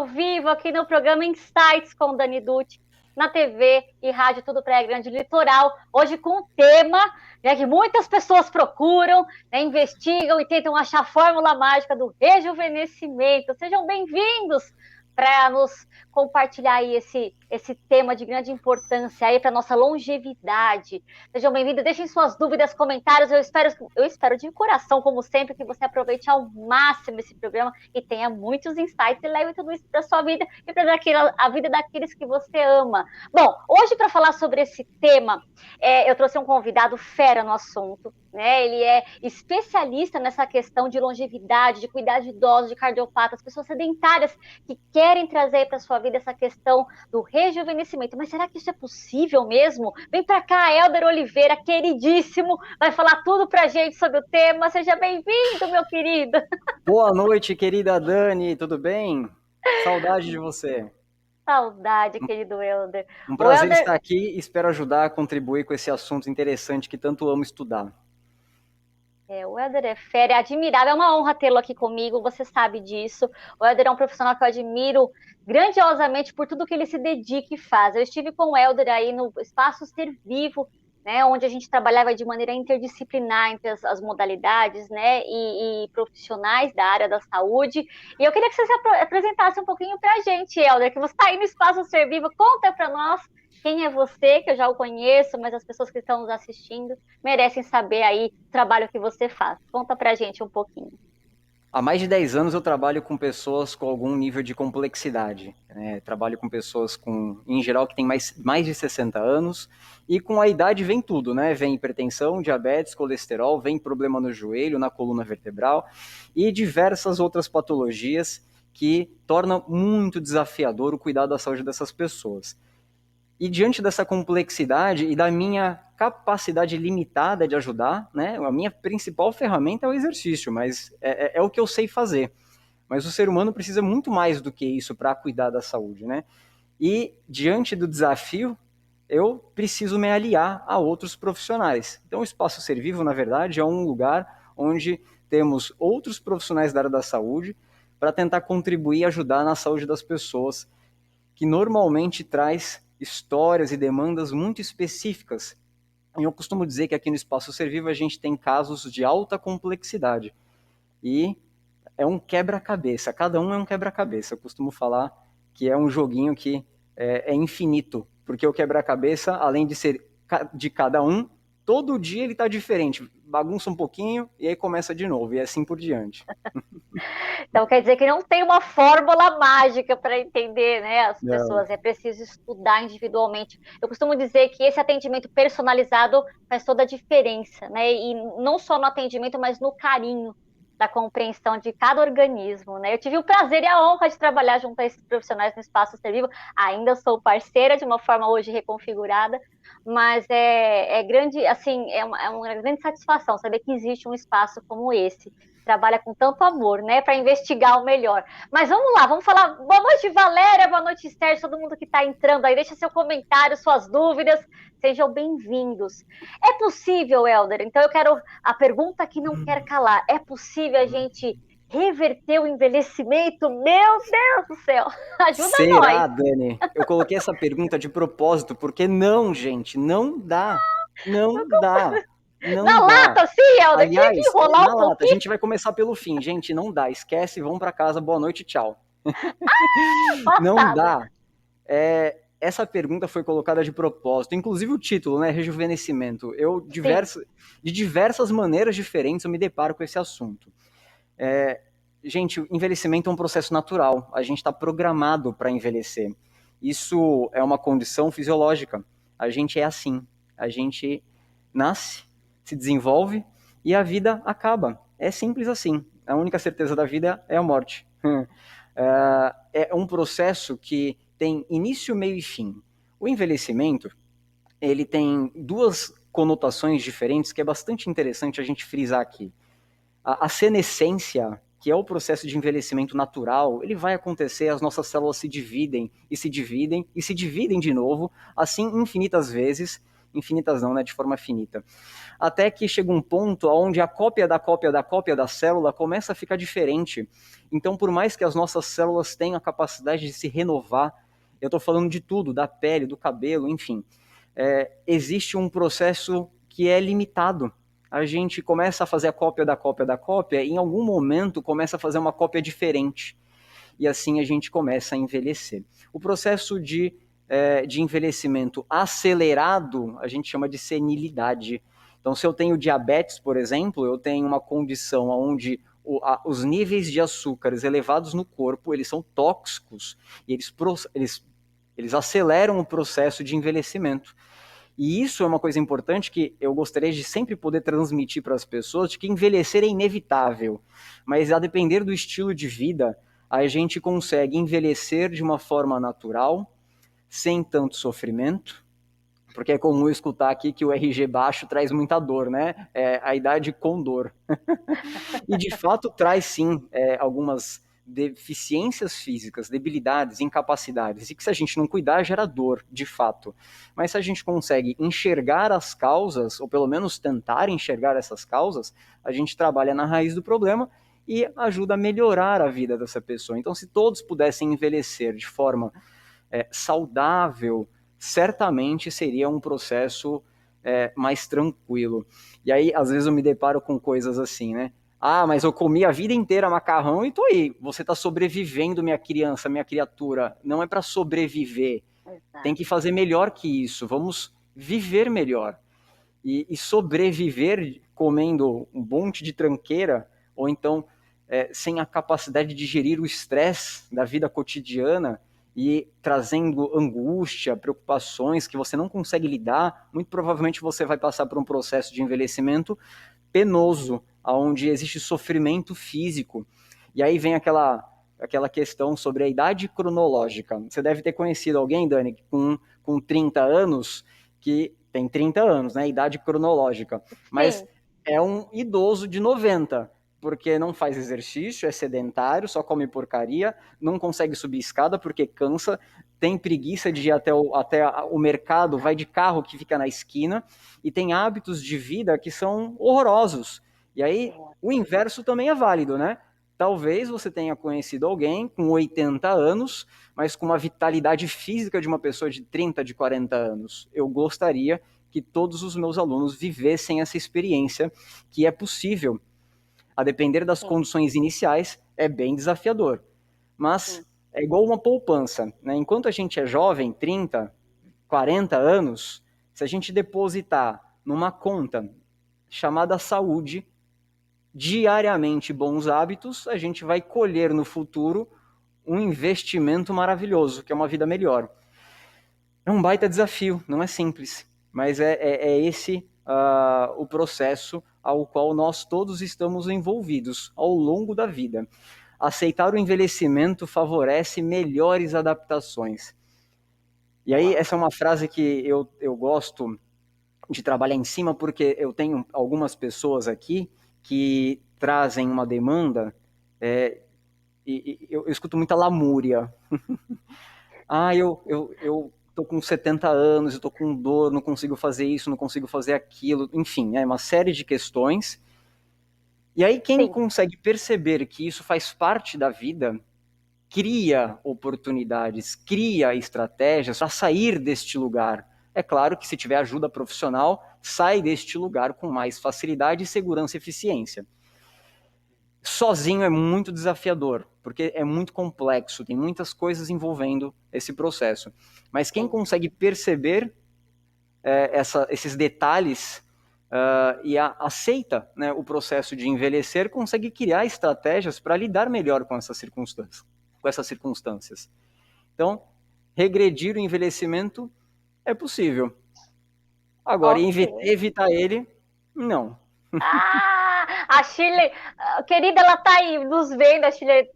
ao vivo aqui no programa Insights com Dani Dutti, na TV e rádio Tudo Praia Grande Litoral, hoje com um tema, né, que muitas pessoas procuram, né, investigam e tentam achar a fórmula mágica do rejuvenescimento. Sejam bem-vindos para nos compartilhar aí esse tema de grande importância aí para nossa longevidade. Sejam bem-vindos, deixem suas dúvidas, comentários. Eu espero de coração, como sempre, que você aproveite ao máximo esse programa e tenha muitos insights e leve tudo isso para sua vida e para a vida daqueles que você ama. Bom, hoje para falar sobre esse tema, eu trouxe um convidado fera no assunto, né? Ele é especialista nessa questão de longevidade, de cuidar de idosos, de cardiopatas, pessoas sedentárias que querem trazer para sua vida essa questão do rejuvenescimento. Mas será que isso é possível mesmo? Vem para cá, Helder Oliveira, queridíssimo, vai falar tudo para a gente sobre o tema. Seja bem-vindo, meu querido. Boa noite, querida Dani, tudo bem? Saudade de você. Saudade, querido Helder. Um O prazer Helder, estar aqui e espero ajudar a contribuir com esse assunto interessante que tanto amo estudar. o Helder é fera, é admirável, é uma honra tê-lo aqui comigo, você sabe disso. O Helder é um profissional que eu admiro grandiosamente por tudo que ele se dedica e faz. Eu estive com o Helder aí no Espaço Ser Vivo, né, onde a gente trabalhava de maneira interdisciplinar entre as modalidades, né, e profissionais da área da saúde. E eu queria que você se apresentasse um pouquinho para a gente, Helder, que você está aí no Espaço Ser Vivo, conta para nós quem é você, que eu já o conheço, mas as pessoas que estão nos assistindo merecem saber aí o trabalho que você faz. Conta pra gente um pouquinho. Há mais de 10 anos eu trabalho com pessoas com algum nível de complexidade. Trabalho com pessoas em geral, que têm mais de 60 anos, e com a idade vem tudo, né? Vem hipertensão, diabetes, colesterol, vem problema no joelho, na coluna vertebral e diversas outras patologias que tornam muito desafiador o cuidado da saúde dessas pessoas. E diante dessa complexidade e da minha capacidade limitada de ajudar, né, a minha principal ferramenta é o exercício, mas é o que eu sei fazer. Mas o ser humano precisa muito mais do que isso para cuidar da saúde, né? E diante do desafio, eu preciso me aliar a outros profissionais. Então, o Espaço Ser Vivo, na verdade, é um lugar onde temos outros profissionais da área da saúde para tentar contribuir e ajudar na saúde das pessoas, que normalmente traz histórias e demandas muito específicas. E eu costumo dizer que aqui no Espaço Ser Vivo a gente tem casos de alta complexidade. E é um quebra-cabeça, cada um é um quebra-cabeça. Eu costumo falar que é um joguinho que é infinito, porque o quebra-cabeça, além de ser de cada um, todo dia ele está diferente, bagunça um pouquinho e aí começa de novo, e assim por diante. Então quer dizer que não tem uma fórmula mágica para entender, né, as Não. pessoas, é preciso estudar individualmente. Eu costumo dizer que esse atendimento personalizado faz toda a diferença, né? E não só no atendimento, mas no carinho da compreensão de cada organismo, né? Eu tive o prazer e a honra de trabalhar junto a esses profissionais no Espaço Ser Vivo. Ainda sou parceira de uma forma hoje reconfigurada, mas é grande, assim, é uma grande satisfação saber que existe um espaço como esse, trabalha com tanto amor, né, para investigar o melhor. Mas vamos lá, vamos falar. Boa noite, Valéria, boa noite, Sérgio, todo mundo que está entrando aí, deixa seu comentário, suas dúvidas, sejam bem-vindos. É possível, Helder? Então eu quero a pergunta que não quer calar. É possível a gente reverter o envelhecimento? Meu Deus do céu, ajuda nós. Será, Dani? Eu coloquei essa pergunta de propósito, porque não, gente, não dá. Não dá. Na Não dá. lata, sim, Helder, tinha que Aliás, enrolar na um lata, a pouquinho. gente vai começar pelo fim. Gente, não dá. Esquece, vão para casa, boa noite, tchau. Não Passada. dá. Essa pergunta foi colocada de propósito, inclusive o título, né? Rejuvenescimento. Sim. De diversas maneiras diferentes, eu me deparo com esse assunto. Gente, o envelhecimento é um processo natural. A gente está programado para envelhecer. Isso é uma condição fisiológica. A gente é assim. A gente nasce, se desenvolve e a vida acaba. É simples assim. A única certeza da vida é a morte. É um processo que tem início, meio e fim. O envelhecimento, ele tem duas conotações diferentes que é bastante interessante a gente frisar aqui. A senescência, que é o processo de envelhecimento natural, ele vai acontecer, as nossas células se dividem e se dividem e se dividem de novo, assim infinitas vezes, infinitas não, né, de forma finita. Até que chega um ponto onde a cópia da cópia da cópia da célula começa a ficar diferente. Então, por mais que as nossas células tenham a capacidade de se renovar, eu estou falando de tudo, da pele, do cabelo, enfim, existe um processo que é limitado. A gente começa a fazer a cópia da cópia da cópia e em algum momento começa a fazer uma cópia diferente. E assim a gente começa a envelhecer. O processo de envelhecimento acelerado, a gente chama de senilidade. Então, se eu tenho diabetes, por exemplo, eu tenho uma condição onde os níveis de açúcares elevados no corpo, eles são tóxicos e eles aceleram o processo de envelhecimento. E isso é uma coisa importante que eu gostaria de sempre poder transmitir para as pessoas, de que envelhecer é inevitável, mas a depender do estilo de vida, a gente consegue envelhecer de uma forma natural, sem tanto sofrimento, porque é comum escutar aqui que o RG baixo traz muita dor, né? A idade com dor. E de fato traz sim algumas deficiências físicas, debilidades, incapacidades, e que se a gente não cuidar gera dor, de fato. Mas se a gente consegue enxergar as causas, ou pelo menos tentar enxergar essas causas, a gente trabalha na raiz do problema e ajuda a melhorar a vida dessa pessoa. Então, se todos pudessem envelhecer de forma saudável, certamente seria um processo mais tranquilo. E aí, às vezes eu me deparo com coisas assim, né? Ah, mas eu comi a vida inteira macarrão e tô aí. Você tá sobrevivendo, minha criança, minha criatura. Não é para sobreviver. Exato. Tem que fazer melhor que isso. Vamos viver melhor. E sobreviver comendo um monte de tranqueira, ou então sem a capacidade de gerir o estresse da vida cotidiana e trazendo angústia, preocupações que você não consegue lidar, muito provavelmente você vai passar por um processo de envelhecimento penoso, onde existe sofrimento físico. E aí vem aquela questão sobre a idade cronológica. Você deve ter conhecido alguém, Dani, com 30 anos, que tem 30 anos, né? Idade cronológica. Mas Sim. é um idoso de 90, porque não faz exercício, é sedentário, só come porcaria, não consegue subir escada porque cansa, tem preguiça de ir até o mercado, vai de carro que fica na esquina, e tem hábitos de vida que são horrorosos. E aí, o inverso também é válido, né? Talvez você tenha conhecido alguém com 80 anos, mas com uma vitalidade física de uma pessoa de 30, de 40 anos. Eu gostaria que todos os meus alunos vivessem essa experiência, que é possível. A depender das condições iniciais, é bem desafiador. Mas é igual uma poupança, né? Enquanto a gente é jovem, 30, 40 anos, se a gente depositar numa conta chamada saúde, diariamente bons hábitos, a gente vai colher no futuro um investimento maravilhoso, que é uma vida melhor. É um baita desafio, não é simples, mas é esse o processo ao qual nós todos estamos envolvidos ao longo da vida. Aceitar o envelhecimento favorece melhores adaptações. E aí, essa é uma frase que eu gosto de trabalhar em cima, porque eu tenho algumas pessoas aqui que trazem uma demanda, e eu escuto muita lamúria. Eu tô com 70 anos, eu tô com dor, não consigo fazer isso, não consigo fazer aquilo, enfim, é uma série de questões. E aí quem consegue perceber que isso faz parte da vida, cria oportunidades, cria estratégias para sair deste lugar. É claro que se tiver ajuda profissional, sai deste lugar com mais facilidade, segurança e eficiência. Sozinho é muito desafiador, porque é muito complexo, tem muitas coisas envolvendo esse processo. Mas quem consegue perceber esses detalhes e aceita, né, o processo de envelhecer, consegue criar estratégias para lidar melhor com essas circunstâncias. Então, regredir o envelhecimento é possível. Agora, evitar ele, não. A Shirley, querida, ela tá aí nos vendo, a Shirley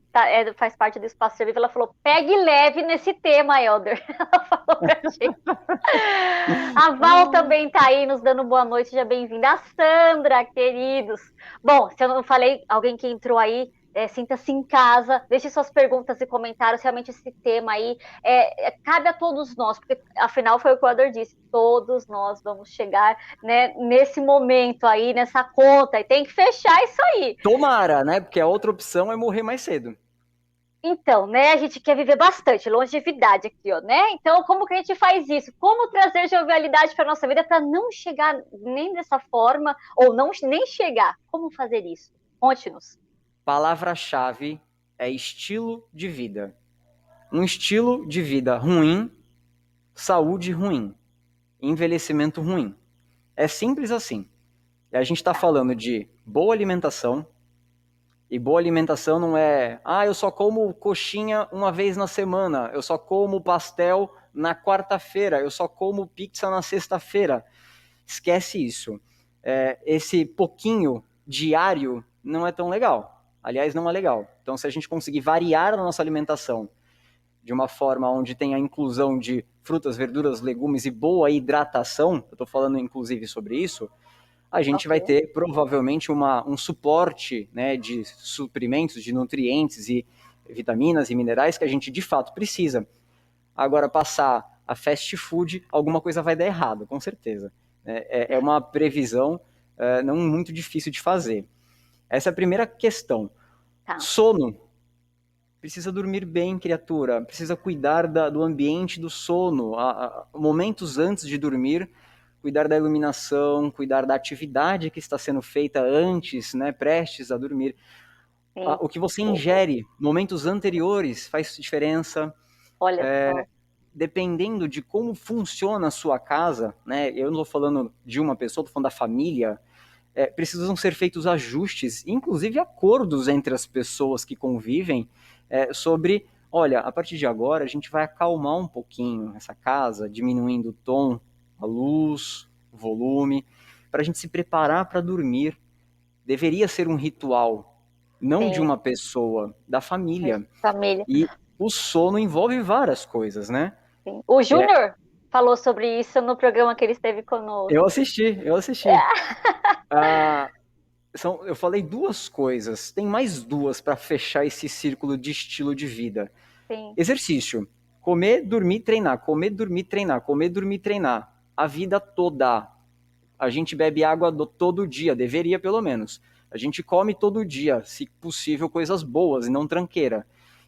faz parte do Espaço Ser Vivo, ela falou, pegue leve nesse tema, Elder. Ela falou pra gente. A Val também tá aí nos dando boa noite, seja bem-vinda. A Sandra, queridos. Bom, se eu não falei, alguém que entrou aí, sinta-se em casa, deixe suas perguntas e comentários. Realmente esse tema aí cabe a todos nós, porque afinal foi o que o Ador disse, todos nós vamos chegar, né, nesse momento aí, nessa conta, e tem que fechar isso aí. Tomara, né? Porque a outra opção é morrer mais cedo. Então, né, a gente quer viver bastante, longevidade aqui, ó, né? Então, como que a gente faz isso? Como trazer jovialidade para nossa vida para não chegar nem dessa forma, ou não nem chegar? Como fazer isso? Conte-nos. Palavra-chave é estilo de vida. Um estilo de vida ruim, saúde ruim, envelhecimento ruim. É simples assim. E a gente está falando de boa alimentação, e boa alimentação não é, eu só como coxinha uma vez na semana, eu só como pastel na quarta-feira, eu só como pizza na sexta-feira. Esquece isso. Esse pouquinho diário não é tão legal. Aliás, não é legal. Então, se a gente conseguir variar a nossa alimentação de uma forma onde tem a inclusão de frutas, verduras, legumes e boa hidratação, eu estou falando inclusive sobre isso, a gente vai Ok. ter provavelmente um suporte, né, de suprimentos, de nutrientes e vitaminas e minerais que a gente de fato precisa. Agora, passar a fast food, alguma coisa vai dar errado, com certeza. É uma previsão não muito difícil de fazer. Essa é a primeira questão. Tá. Sono. Precisa dormir bem, criatura. Precisa cuidar do ambiente do sono. Momentos antes de dormir, cuidar da iluminação, cuidar da atividade que está sendo feita antes, né, prestes a dormir. Sim. O que você ingere momentos anteriores faz diferença. Olha só. Dependendo de como funciona a sua casa, né, eu não estou falando de uma pessoa, estou falando da família, precisam ser feitos ajustes, inclusive acordos entre as pessoas que convivem sobre, olha, a partir de agora a gente vai acalmar um pouquinho essa casa, diminuindo o tom, a luz, o volume, para a gente se preparar para dormir. Deveria ser um ritual, não de Sim. uma pessoa, da família. Família. E o sono envolve várias coisas, né? Sim. O Júnior falou sobre isso no programa que ele esteve conosco. Eu assisti. Ah, eu falei duas coisas, tem mais duas para fechar esse círculo de estilo de vida. Sim. Exercício. Comer, dormir, treinar. Comer, dormir, treinar. Comer, dormir, treinar. A vida toda. A gente bebe água todo dia, deveria pelo menos. A gente come todo dia, se possível, coisas boas e não tranqueira.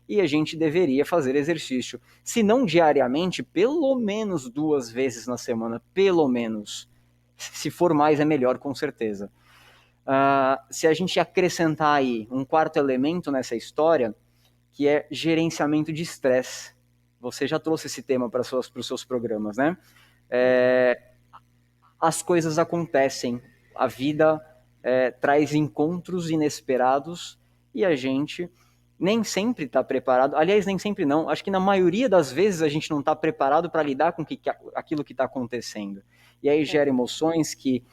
E a gente deveria fazer exercício. Se não diariamente, pelo menos 2 vezes na semana. Pelo menos. Se for mais, é melhor, com certeza. Se a gente acrescentar aí um quarto elemento nessa história, que é gerenciamento de estresse. Você já trouxe esse tema para os seus programas, né? As coisas acontecem, a vida traz encontros inesperados e a gente nem sempre está preparado. Aliás, nem sempre não. Acho que na maioria das vezes a gente não está preparado para lidar com aquilo que está acontecendo. E aí gera emoções que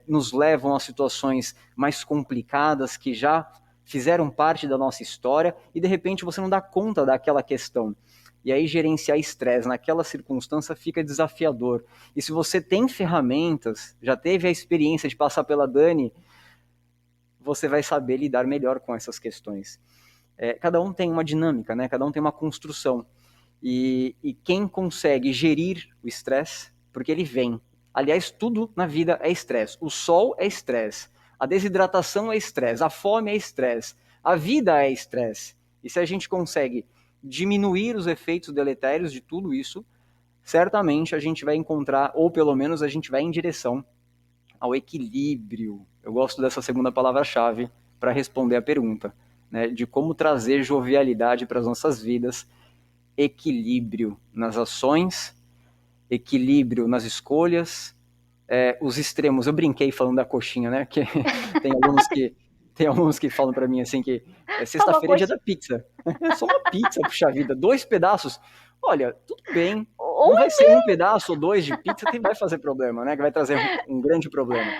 nos levam a situações mais complicadas que já fizeram parte da nossa história e de repente você não dá conta daquela questão. E aí gerenciar estresse naquela circunstância fica desafiador. E se você tem ferramentas, já teve a experiência de passar pela Dani, você vai saber lidar melhor com essas questões. Cada um tem uma dinâmica, né? Cada um tem uma construção. E quem consegue gerir o estresse, porque ele vem. Aliás, tudo na vida é estresse. O sol é estresse. A desidratação é estresse. A fome é estresse. A vida é estresse. E se a gente consegue diminuir os efeitos deletérios de tudo isso, certamente a gente vai encontrar, ou pelo menos a gente vai em direção ao equilíbrio. Eu gosto dessa segunda palavra-chave para responder a pergunta, né, de como trazer jovialidade para as nossas vidas, equilíbrio nas ações, equilíbrio nas escolhas, os extremos. Eu brinquei falando da coxinha, né? Que tem alunos que falam para mim assim que Toma sexta-feira é dia coxa. da pizza. É só uma pizza, puxa vida, 2 pedaços. Olha, tudo bem. Ou Não vai ser um pedaço ou 2 de pizza que vai fazer problema, né? Que vai trazer um grande problema.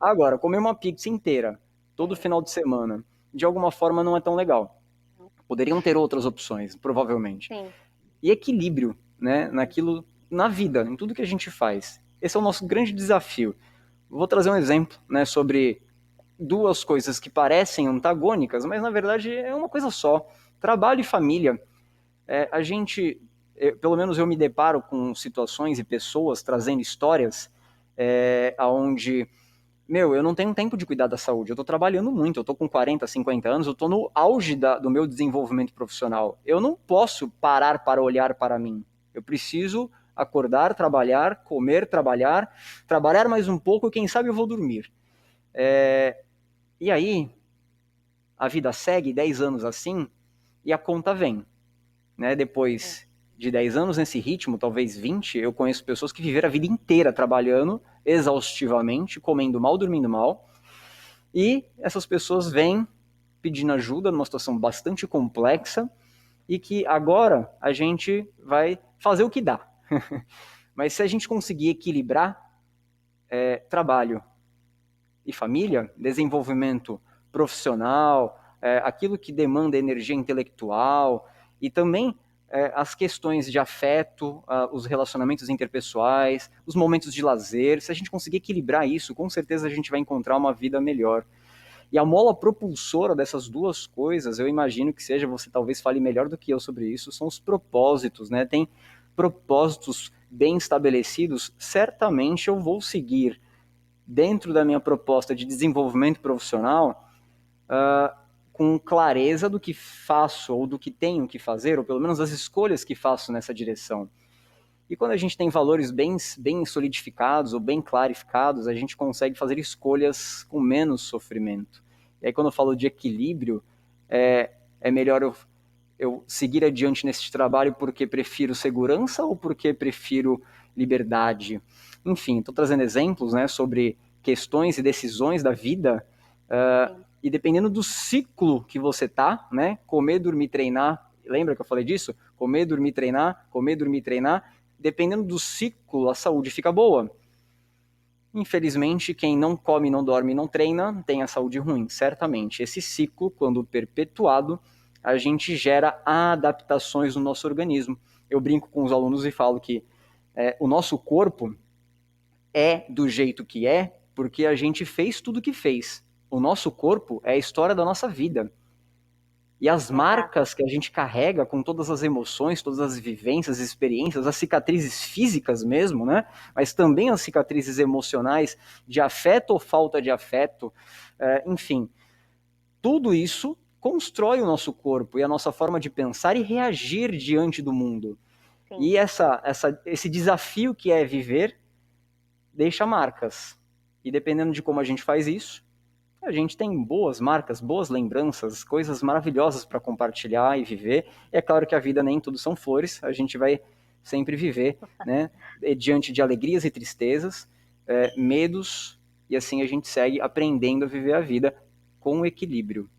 Agora, comer uma pizza inteira todo final de semana, de alguma forma não é tão legal. Poderiam ter outras opções, provavelmente. sim. E equilíbrio, né? Naquilo, na vida, em tudo que a gente faz. Esse é o nosso grande desafio. Vou trazer um exemplo, né, sobre duas coisas que parecem antagônicas, mas na verdade é uma coisa só. Trabalho e família. Pelo menos eu me deparo com situações e pessoas trazendo histórias onde, eu não tenho tempo de cuidar da saúde, eu estou trabalhando muito, eu estou com 40, 50 anos, eu estou no auge do meu desenvolvimento profissional. Eu não posso parar para olhar para mim. Eu preciso acordar, trabalhar, comer, trabalhar mais um pouco e quem sabe eu vou dormir. E aí, a vida segue 10 anos assim e a conta vem. Né? Depois de 10 anos nesse ritmo, talvez 20, eu conheço pessoas que viveram a vida inteira trabalhando exaustivamente, comendo mal, dormindo mal, e essas pessoas vêm pedindo ajuda numa situação bastante complexa e que agora a gente vai fazer o que dá. Mas se a gente conseguir equilibrar trabalho e família, desenvolvimento profissional, aquilo que demanda energia intelectual e também as questões de afeto, os relacionamentos interpessoais, os momentos de lazer. Se a gente conseguir equilibrar isso, com certeza a gente vai encontrar uma vida melhor. E a mola propulsora dessas duas coisas, eu imagino que seja, você talvez fale melhor do que eu sobre isso, são os propósitos, né? Tem propósitos bem estabelecidos, certamente eu vou seguir dentro da minha proposta de desenvolvimento profissional, com clareza do que faço ou do que tenho que fazer, ou pelo menos as escolhas que faço nessa direção. E quando a gente tem valores bem solidificados ou bem clarificados, a gente consegue fazer escolhas com menos sofrimento. E aí quando eu falo de equilíbrio, é melhor eu seguir adiante nesse trabalho porque prefiro segurança ou porque prefiro liberdade? Enfim, estou trazendo exemplos, né, sobre questões e decisões da vida, e dependendo do ciclo que você tá, né, comer, dormir, treinar, lembra que eu falei disso? Comer, dormir, treinar, dependendo do ciclo, a saúde fica boa. Infelizmente, quem não come, não dorme, não treina, tem a saúde ruim, certamente. Esse ciclo, quando perpetuado, a gente gera adaptações no nosso organismo. Eu brinco com os alunos e falo que o nosso corpo é do jeito que é porque a gente fez tudo que fez. O nosso corpo é a história da nossa vida. E as marcas que a gente carrega com todas as emoções, todas as vivências, experiências, as cicatrizes físicas mesmo, né? Mas também as cicatrizes emocionais de afeto ou falta de afeto, enfim, tudo isso constrói o nosso corpo e a nossa forma de pensar e reagir diante do mundo. Sim. E esse desafio que é viver deixa marcas. E dependendo de como a gente faz isso, a gente tem boas marcas, boas lembranças, coisas maravilhosas para compartilhar e viver. E é claro que a vida nem tudo são flores, a gente vai sempre viver, né, diante de alegrias e tristezas, medos, e assim a gente segue aprendendo a viver a vida com equilíbrio.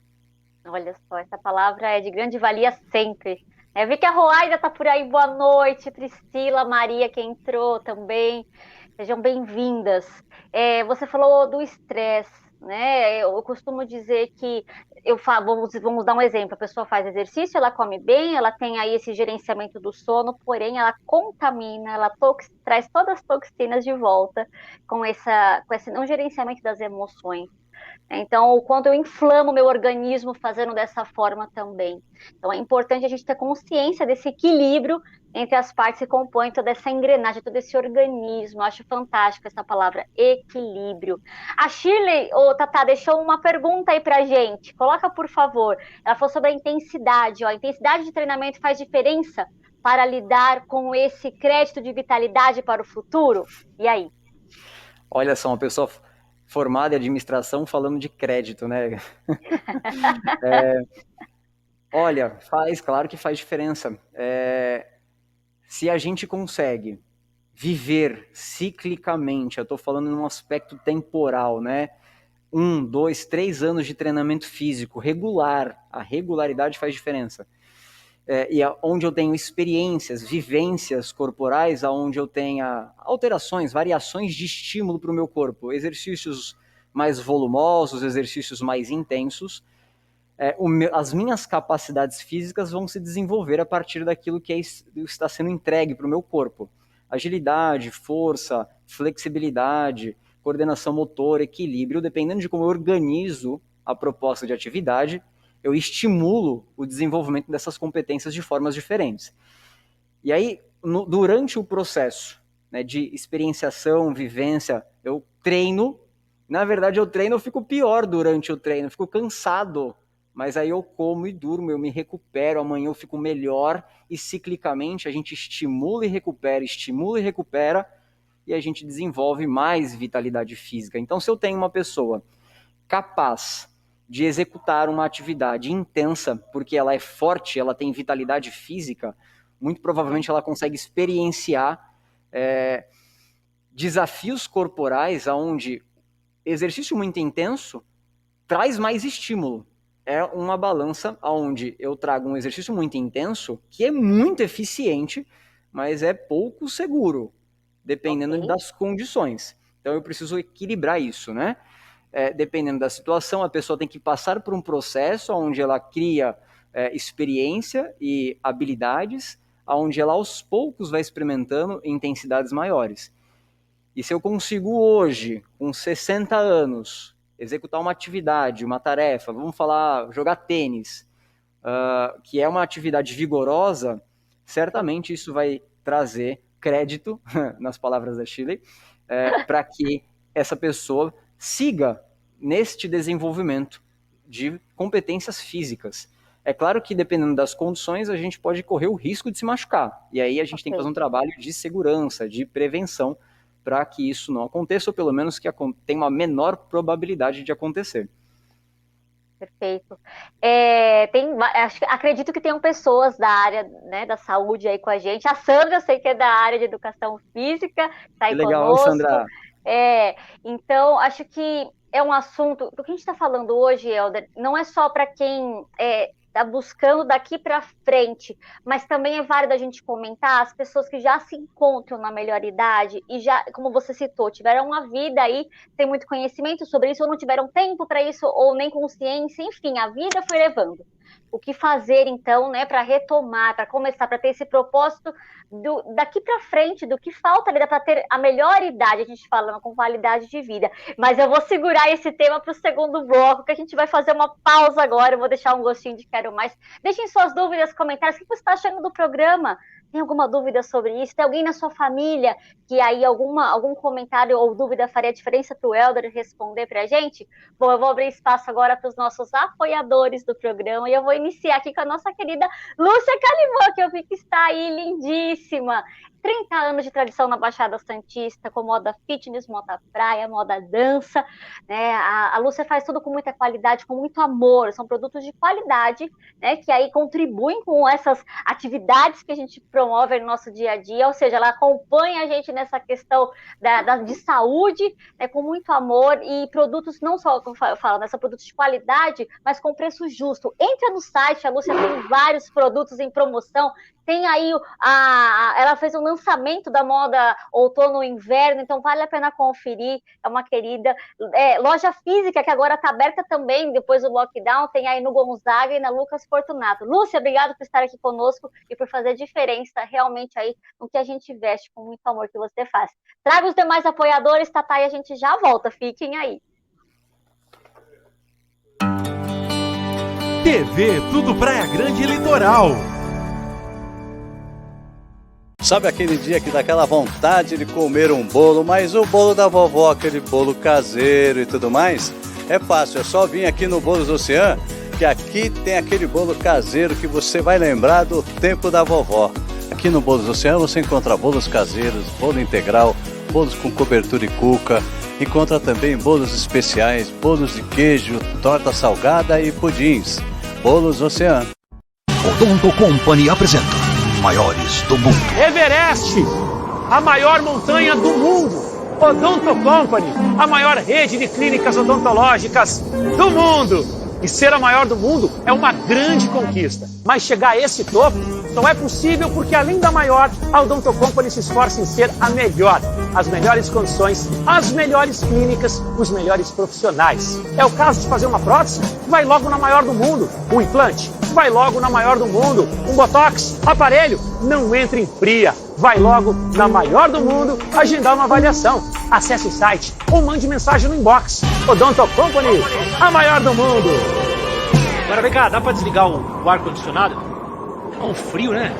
Olha só, essa palavra é de grande valia sempre. Eu vi que a Roaida está por aí, boa noite, Priscila, Maria que entrou também, sejam bem-vindas. Você falou do estresse, né? Eu costumo dizer que vamos dar um exemplo: a pessoa faz exercício, ela come bem, ela tem aí esse gerenciamento do sono, porém ela contamina, ela traz todas as toxinas de volta com esse não gerenciamento das emoções. Então, o quanto eu inflamo meu organismo fazendo dessa forma também. Então, é importante a gente ter consciência desse equilíbrio entre as partes que compõem toda essa engrenagem, todo esse organismo. Eu acho fantástico essa palavra, equilíbrio. A Shirley, Tatá, deixou uma pergunta aí pra gente. Coloca, por favor. Ela falou sobre a intensidade. A intensidade de treinamento faz diferença para lidar com esse crédito de vitalidade para o futuro? E aí? Olha só, uma pessoa formada em administração falando de crédito, né? Olha, claro que faz diferença. Se a gente consegue viver ciclicamente, eu estou falando num aspecto temporal, né? 1, 2, 3 anos de treinamento físico regular, a regularidade faz diferença. E onde eu tenho experiências, vivências corporais, onde eu tenha alterações, variações de estímulo para o meu corpo, exercícios mais volumosos, exercícios mais intensos, as minhas capacidades físicas vão se desenvolver a partir daquilo que está sendo entregue para o meu corpo. Agilidade, força, flexibilidade, coordenação motora, equilíbrio, dependendo de como eu organizo a proposta de atividade, eu estimulo o desenvolvimento dessas competências de formas diferentes. E aí, durante o processo, né, de experienciação, vivência, eu treino. Na verdade, eu fico pior durante o treino, eu fico cansado, mas aí eu como e durmo, eu me recupero, amanhã eu fico melhor, e ciclicamente a gente estimula e recupera, e a gente desenvolve mais vitalidade física. Então, se eu tenho uma pessoa capaz de executar uma atividade intensa, porque ela é forte, ela tem vitalidade física, muito provavelmente ela consegue experienciar desafios corporais onde exercício muito intenso traz mais estímulo. É uma balança onde eu trago um exercício muito intenso, que é muito eficiente, mas é pouco seguro, dependendo das condições. Então eu preciso equilibrar isso, né? Dependendo da situação, a pessoa tem que passar por um processo onde ela cria experiência e habilidades, onde ela aos poucos vai experimentando intensidades maiores. E se eu consigo hoje, com 60 anos, executar uma atividade, uma tarefa, vamos falar, jogar tênis, que é uma atividade vigorosa, certamente isso vai trazer crédito, nas palavras da Shirley, para que essa pessoa siga neste desenvolvimento de competências físicas. É claro que, dependendo das condições, a gente pode correr o risco de se machucar. E aí a gente tem que fazer um trabalho de segurança, de prevenção, para que isso não aconteça, ou pelo menos que tenha uma menor probabilidade de acontecer. Perfeito. Acredito que tenham pessoas da área, né, da saúde aí com a gente. A Sandra, eu sei que é da área de educação física, está aí legal, conosco. Sandra. Então, acho que é um assunto, do que a gente está falando hoje, Helder, não é só para quem está buscando daqui para frente, mas também é válido a gente comentar as pessoas que já se encontram na melhor idade e já, como você citou, tiveram uma vida aí, tem muito conhecimento sobre isso, ou não tiveram tempo para isso, ou nem consciência, enfim, a vida foi levando. O que fazer, então, né, para retomar, para começar, para ter esse propósito daqui para frente, do que falta para ter a melhor idade, a gente falando com qualidade de vida. Mas eu vou segurar esse tema para o segundo bloco, que a gente vai fazer uma pausa agora, eu vou deixar um gostinho de quero mais. Deixem suas dúvidas, comentários, o que você está achando do programa? Tem alguma dúvida sobre isso? Tem alguém na sua família que aí algum comentário ou dúvida faria diferença para o Helder responder para a gente? Bom, eu vou abrir espaço agora para os nossos apoiadores do programa e eu vou iniciar aqui com a nossa querida Lúcia Calimã, que eu vi que está aí lindíssima. 30 anos de tradição na Baixada Santista, com moda fitness, moda praia, moda dança, né? A Lúcia faz tudo com muita qualidade, com muito amor, são produtos de qualidade, né? Que aí contribuem com essas atividades que a gente promove no nosso dia a dia, ou seja, ela acompanha a gente nessa questão de saúde, né? Com muito amor e produtos, não só, como eu falo, né? São produtos de qualidade, mas com preço justo. Entra no site, a Lúcia tem vários produtos em promoção, tem aí, ela fez um lançamento da moda outono e inverno, então vale a pena conferir, é uma querida. Loja física, que agora está aberta também, depois do lockdown, tem aí no Gonzaga e na Lucas Fortunato. Lúcia, obrigado por estar aqui conosco e por fazer diferença realmente aí no que a gente veste, com muito amor que você faz. Traga os demais apoiadores, Tatá, e a gente já volta, fiquem aí. TV Tudo Praia Grande Litoral. Sabe aquele dia que dá aquela vontade de comer um bolo, mas o bolo da vovó, aquele bolo caseiro e tudo mais? É fácil, é só vir aqui no Bolos Ocean, que aqui tem aquele bolo caseiro que você vai lembrar do tempo da vovó. Aqui no Bolos Ocean você encontra bolos caseiros, bolo integral, bolos com cobertura e cuca, encontra também bolos especiais, bolos de queijo, torta salgada e pudins. Bolos Ocean. Odonto Company apresenta maiores do mundo. Everest, a maior montanha do mundo. Odonto Company, a maior rede de clínicas odontológicas do mundo. E ser a maior do mundo é uma grande conquista. Mas chegar a esse topo só é possível porque, além da maior, a Odonto Company se esforça em ser a melhor. As melhores condições, as melhores clínicas, os melhores profissionais. É o caso de fazer uma prótese? Vai logo na maior do mundo. Um implante? vai logo na maior do mundo. Um Botox, aparelho, não entra em fria. Vai logo na maior do mundo agendar uma avaliação. Acesse o site ou mande mensagem no inbox. Odonto Company, a maior do mundo. Agora vem cá, dá pra desligar o ar-condicionado? Tá um frio, né?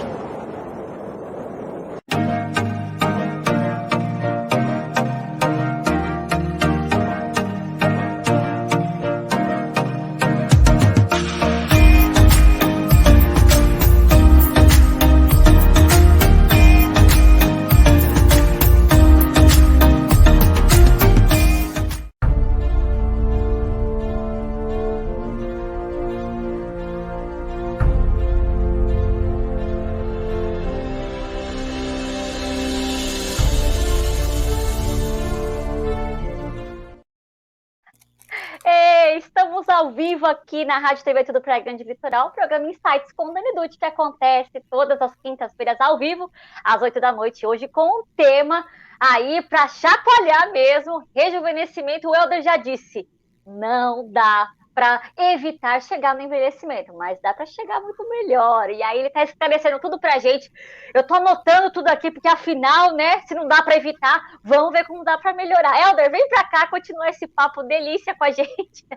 Estamos ao vivo aqui na Rádio TV Tudo Praia Grande Litoral, o programa Insights com Dani Dutti, que acontece todas as quintas-feiras ao vivo, às 8 da noite, hoje com um tema aí para chacoalhar mesmo, rejuvenescimento. O Helder já disse, não dá para evitar chegar no envelhecimento, mas dá para chegar muito melhor. E aí ele está esclarecendo tudo para a gente. Eu estou anotando tudo aqui, porque afinal, né, se não dá para evitar, vamos ver como dá para melhorar. Helder, vem para cá, continuar esse papo delícia com a gente.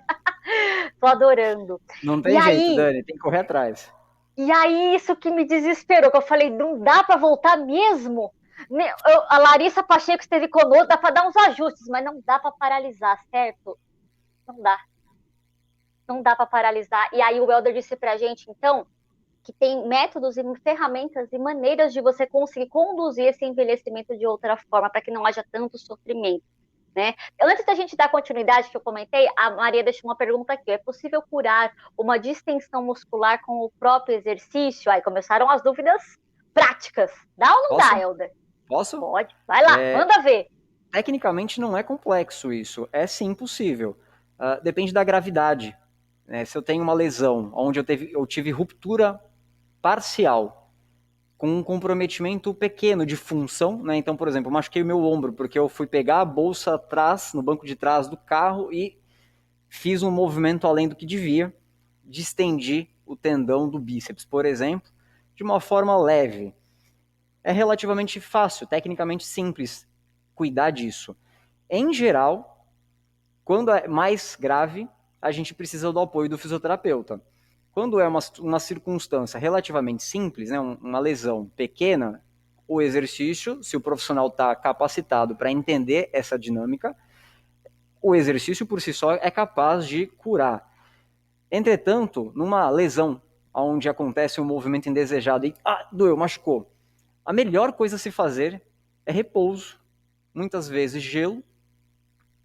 Tô adorando. Não tem jeito, Dani, tem que correr atrás. E aí, isso que me desesperou, que eu falei, não dá para voltar mesmo. A Larissa Pacheco esteve conosco, dá para dar uns ajustes, mas não dá para paralisar, certo? Não dá. Não dá para paralisar. E aí o Helder disse pra gente, então, que tem métodos e ferramentas e maneiras de você conseguir conduzir esse envelhecimento de outra forma, para que não haja tanto sofrimento, né? Antes da gente dar continuidade, que eu comentei, a Maria deixou uma pergunta aqui. É possível curar uma distensão muscular com o próprio exercício? Aí começaram as dúvidas práticas. Dá ou não dá, Helder? Posso? Pode. Vai lá, manda ver. Tecnicamente não é complexo isso. É sim possível. Depende da gravidade. Se eu tenho uma lesão onde eu tive ruptura parcial, com um comprometimento pequeno de função, né? Então, por exemplo, eu machuquei o meu ombro porque eu fui pegar a bolsa atrás, no banco de trás do carro, e fiz um movimento além do que devia, distendi o tendão do bíceps, por exemplo, de uma forma leve. É relativamente fácil, tecnicamente simples, cuidar disso. Em geral, quando é mais grave, a gente precisa do apoio do fisioterapeuta. Quando é uma circunstância relativamente simples, né, uma lesão pequena, o exercício, se o profissional está capacitado para entender essa dinâmica, o exercício por si só é capaz de curar. Entretanto, numa lesão onde acontece um movimento indesejado e doeu, machucou, a melhor coisa a se fazer é repouso, muitas vezes gelo,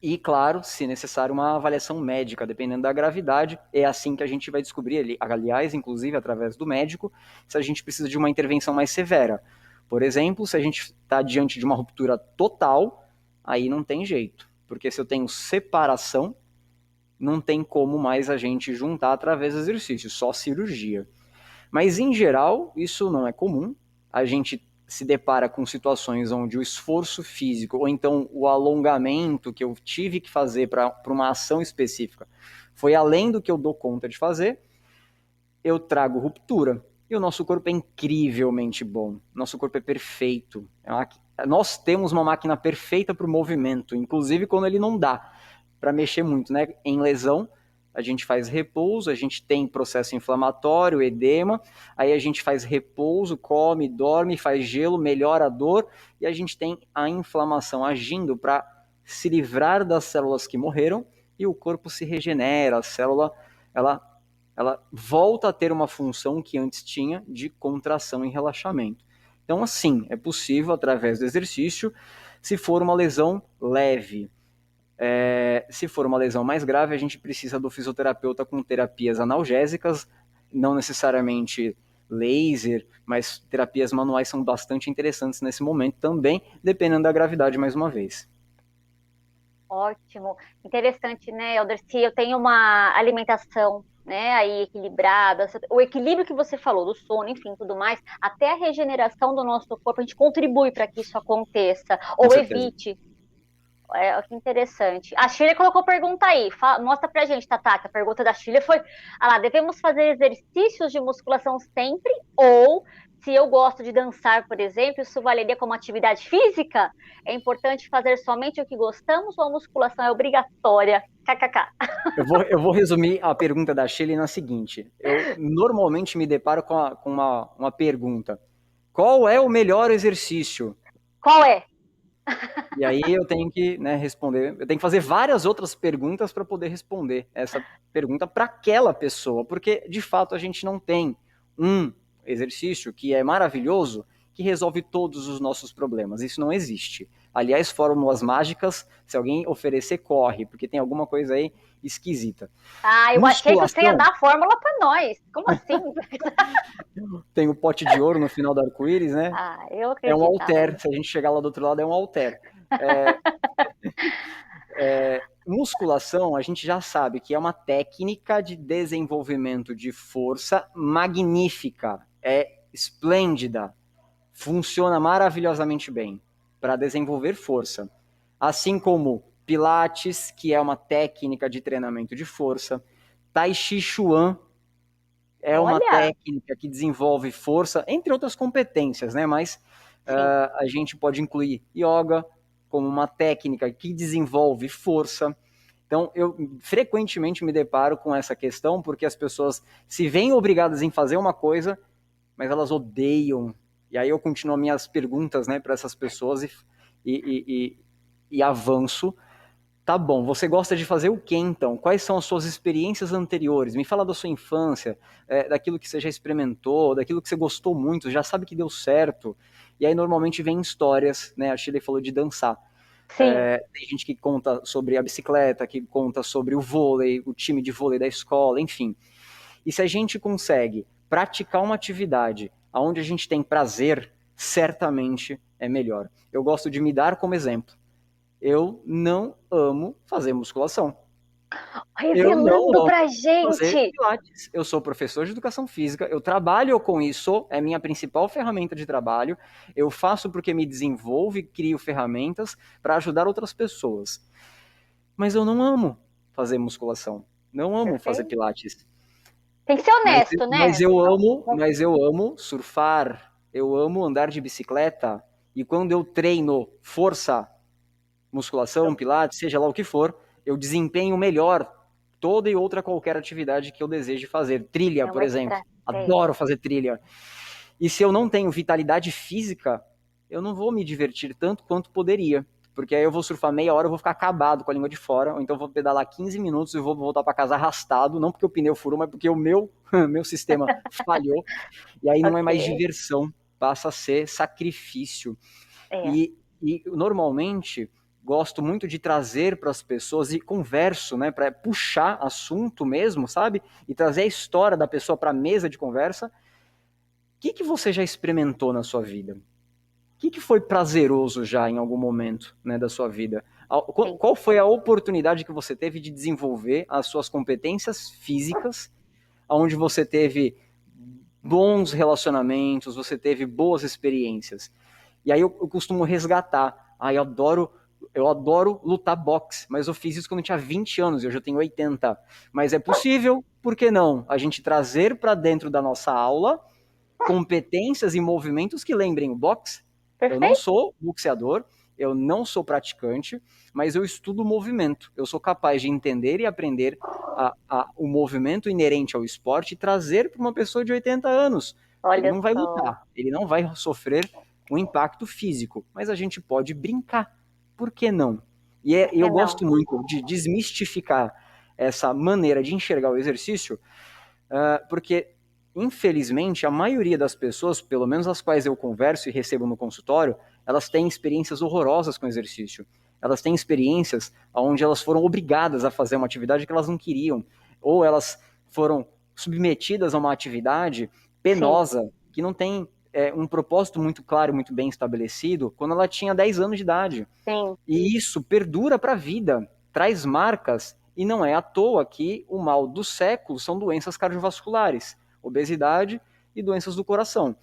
e, claro, se necessário, uma avaliação médica, dependendo da gravidade. É assim que a gente vai descobrir, aliás, inclusive através do médico, se a gente precisa de uma intervenção mais severa. Por exemplo, se a gente está diante de uma ruptura total, aí não tem jeito. Porque se eu tenho separação, não tem como mais a gente juntar através do exercício, só cirurgia. Mas, em geral, isso não é comum. A gente se depara com situações onde o esforço físico, ou então o alongamento que eu tive que fazer para uma ação específica, foi além do que eu dou conta de fazer, eu trago ruptura. E o nosso corpo é incrivelmente bom. Nosso corpo é perfeito. Nós temos uma máquina perfeita para o movimento, inclusive quando ele não dá para mexer muito, né? Em lesão, a gente faz repouso, a gente tem processo inflamatório, edema, aí a gente faz repouso, come, dorme, faz gelo, melhora a dor, e a gente tem a inflamação agindo para se livrar das células que morreram, e o corpo se regenera, a célula ela volta a ter uma função que antes tinha de contração e relaxamento. Então, assim, é possível através do exercício, se for uma lesão leve. Se for uma lesão mais grave, a gente precisa do fisioterapeuta com terapias analgésicas, não necessariamente laser, mas terapias manuais são bastante interessantes nesse momento também, dependendo da gravidade, mais uma vez. Ótimo, interessante, né, Helder? Se eu tenho uma alimentação, né, aí equilibrada, o equilíbrio que você falou, do sono, enfim, tudo mais, até a regeneração do nosso corpo, a gente contribui para que isso aconteça, ou evite. Que interessante. A Shirley colocou pergunta aí. Mostra pra gente, Tatá, que a pergunta da Shirley foi: devemos fazer exercícios de musculação sempre? Ou, se eu gosto de dançar, por exemplo, isso valeria como atividade física? É importante fazer somente o que gostamos ou a musculação é obrigatória? KKK. Eu vou resumir a pergunta da Shirley na seguinte. Eu normalmente me deparo com uma pergunta. Qual é o melhor exercício? Qual é? E aí eu tenho que, né, responder, eu tenho que fazer várias outras perguntas para poder responder essa pergunta para aquela pessoa, porque de fato a gente não tem um exercício que é maravilhoso, que resolve todos os nossos problemas. Isso não existe. Aliás, fórmulas mágicas, se alguém oferecer, corre, porque tem alguma coisa aí esquisita. Eu achei que você ia dar a fórmula para nós. Como assim? Tem o pote de ouro no final do arco-íris, né? Eu É um acredito. halter. Se a gente chegar lá do outro lado, é um halter. Musculação, a gente já sabe que é uma técnica de desenvolvimento de força magnífica. É esplêndida. Funciona maravilhosamente bem para desenvolver força. Assim como Pilates, que é uma técnica de treinamento de força. Tai Chi Chuan é uma técnica que desenvolve força, entre outras competências, né? Mas a gente pode incluir yoga como uma técnica que desenvolve força. Então, eu frequentemente me deparo com essa questão, porque as pessoas se veem obrigadas em fazer uma coisa, mas elas odeiam. E aí eu continuo minhas perguntas, né, para essas pessoas e avanço. Tá bom, você gosta de fazer o quê, então? Quais são as suas experiências anteriores? Me fala da sua infância, daquilo que você já experimentou, daquilo que você gostou muito, já sabe que deu certo. E aí normalmente vem histórias, né? A Shirley falou de dançar. Tem gente que conta sobre a bicicleta, que conta sobre o vôlei, o time de vôlei da escola, enfim. E se a gente consegue praticar uma atividade onde a gente tem prazer, certamente é melhor. Eu gosto de me dar como exemplo. Eu não amo fazer musculação. Revelando pra gente. Pilates. Eu sou professor de educação física, eu trabalho com isso, é minha principal ferramenta de trabalho. Eu faço porque me desenvolvo e crio ferramentas para ajudar outras pessoas. Mas eu não amo fazer musculação. Não amo fazer Pilates. Tem que ser honesto, né? Mas eu amo surfar, eu amo andar de bicicleta, e quando eu treino força, musculação, pilates, seja lá o que for, eu desempenho melhor toda e outra qualquer atividade que eu deseje fazer. Trilha, por exemplo. Adoro fazer trilha. E se eu não tenho vitalidade física, eu não vou me divertir tanto quanto poderia. Porque aí eu vou surfar meia hora, eu vou ficar acabado com a língua de fora, ou então eu vou pedalar 15 minutos e vou voltar para casa arrastado, não porque o pneu furou, mas porque o meu sistema falhou. E aí não é mais diversão, passa a ser sacrifício. E normalmente gosto muito de trazer para as pessoas e converso, né, para puxar assunto mesmo, sabe? E trazer a história da pessoa para a mesa de conversa. O que você já experimentou na sua vida? O que foi prazeroso já em algum momento, né, da sua vida? Qual foi a oportunidade que você teve de desenvolver as suas competências físicas, onde você teve bons relacionamentos, você teve boas experiências? E aí eu costumo resgatar. Eu adoro lutar boxe, mas eu fiz isso quando eu tinha 20 anos, e hoje eu tenho 80. Mas é possível, por que não? A gente trazer para dentro da nossa aula competências e movimentos que lembrem o boxe. Eu não sou boxeador, eu não sou praticante, mas eu estudo o movimento. Eu sou capaz de entender e aprender o movimento inerente ao esporte e trazer para uma pessoa de 80 anos. Ele não vai lutar, ele não vai sofrer um impacto físico, mas a gente pode brincar. Por que não? E eu gosto muito de desmistificar essa maneira de enxergar o exercício, porque, infelizmente, a maioria das pessoas, pelo menos as quais eu converso e recebo no consultório, elas têm experiências horrorosas com o exercício. Elas têm experiências onde elas foram obrigadas a fazer uma atividade que elas não queriam, ou elas foram submetidas a uma atividade penosa, que não tem um propósito muito claro, muito bem estabelecido, quando ela tinha 10 anos de idade. E isso perdura para a vida, traz marcas, e não é à toa que o mal do século são doenças cardiovasculares, obesidade e doenças do coração.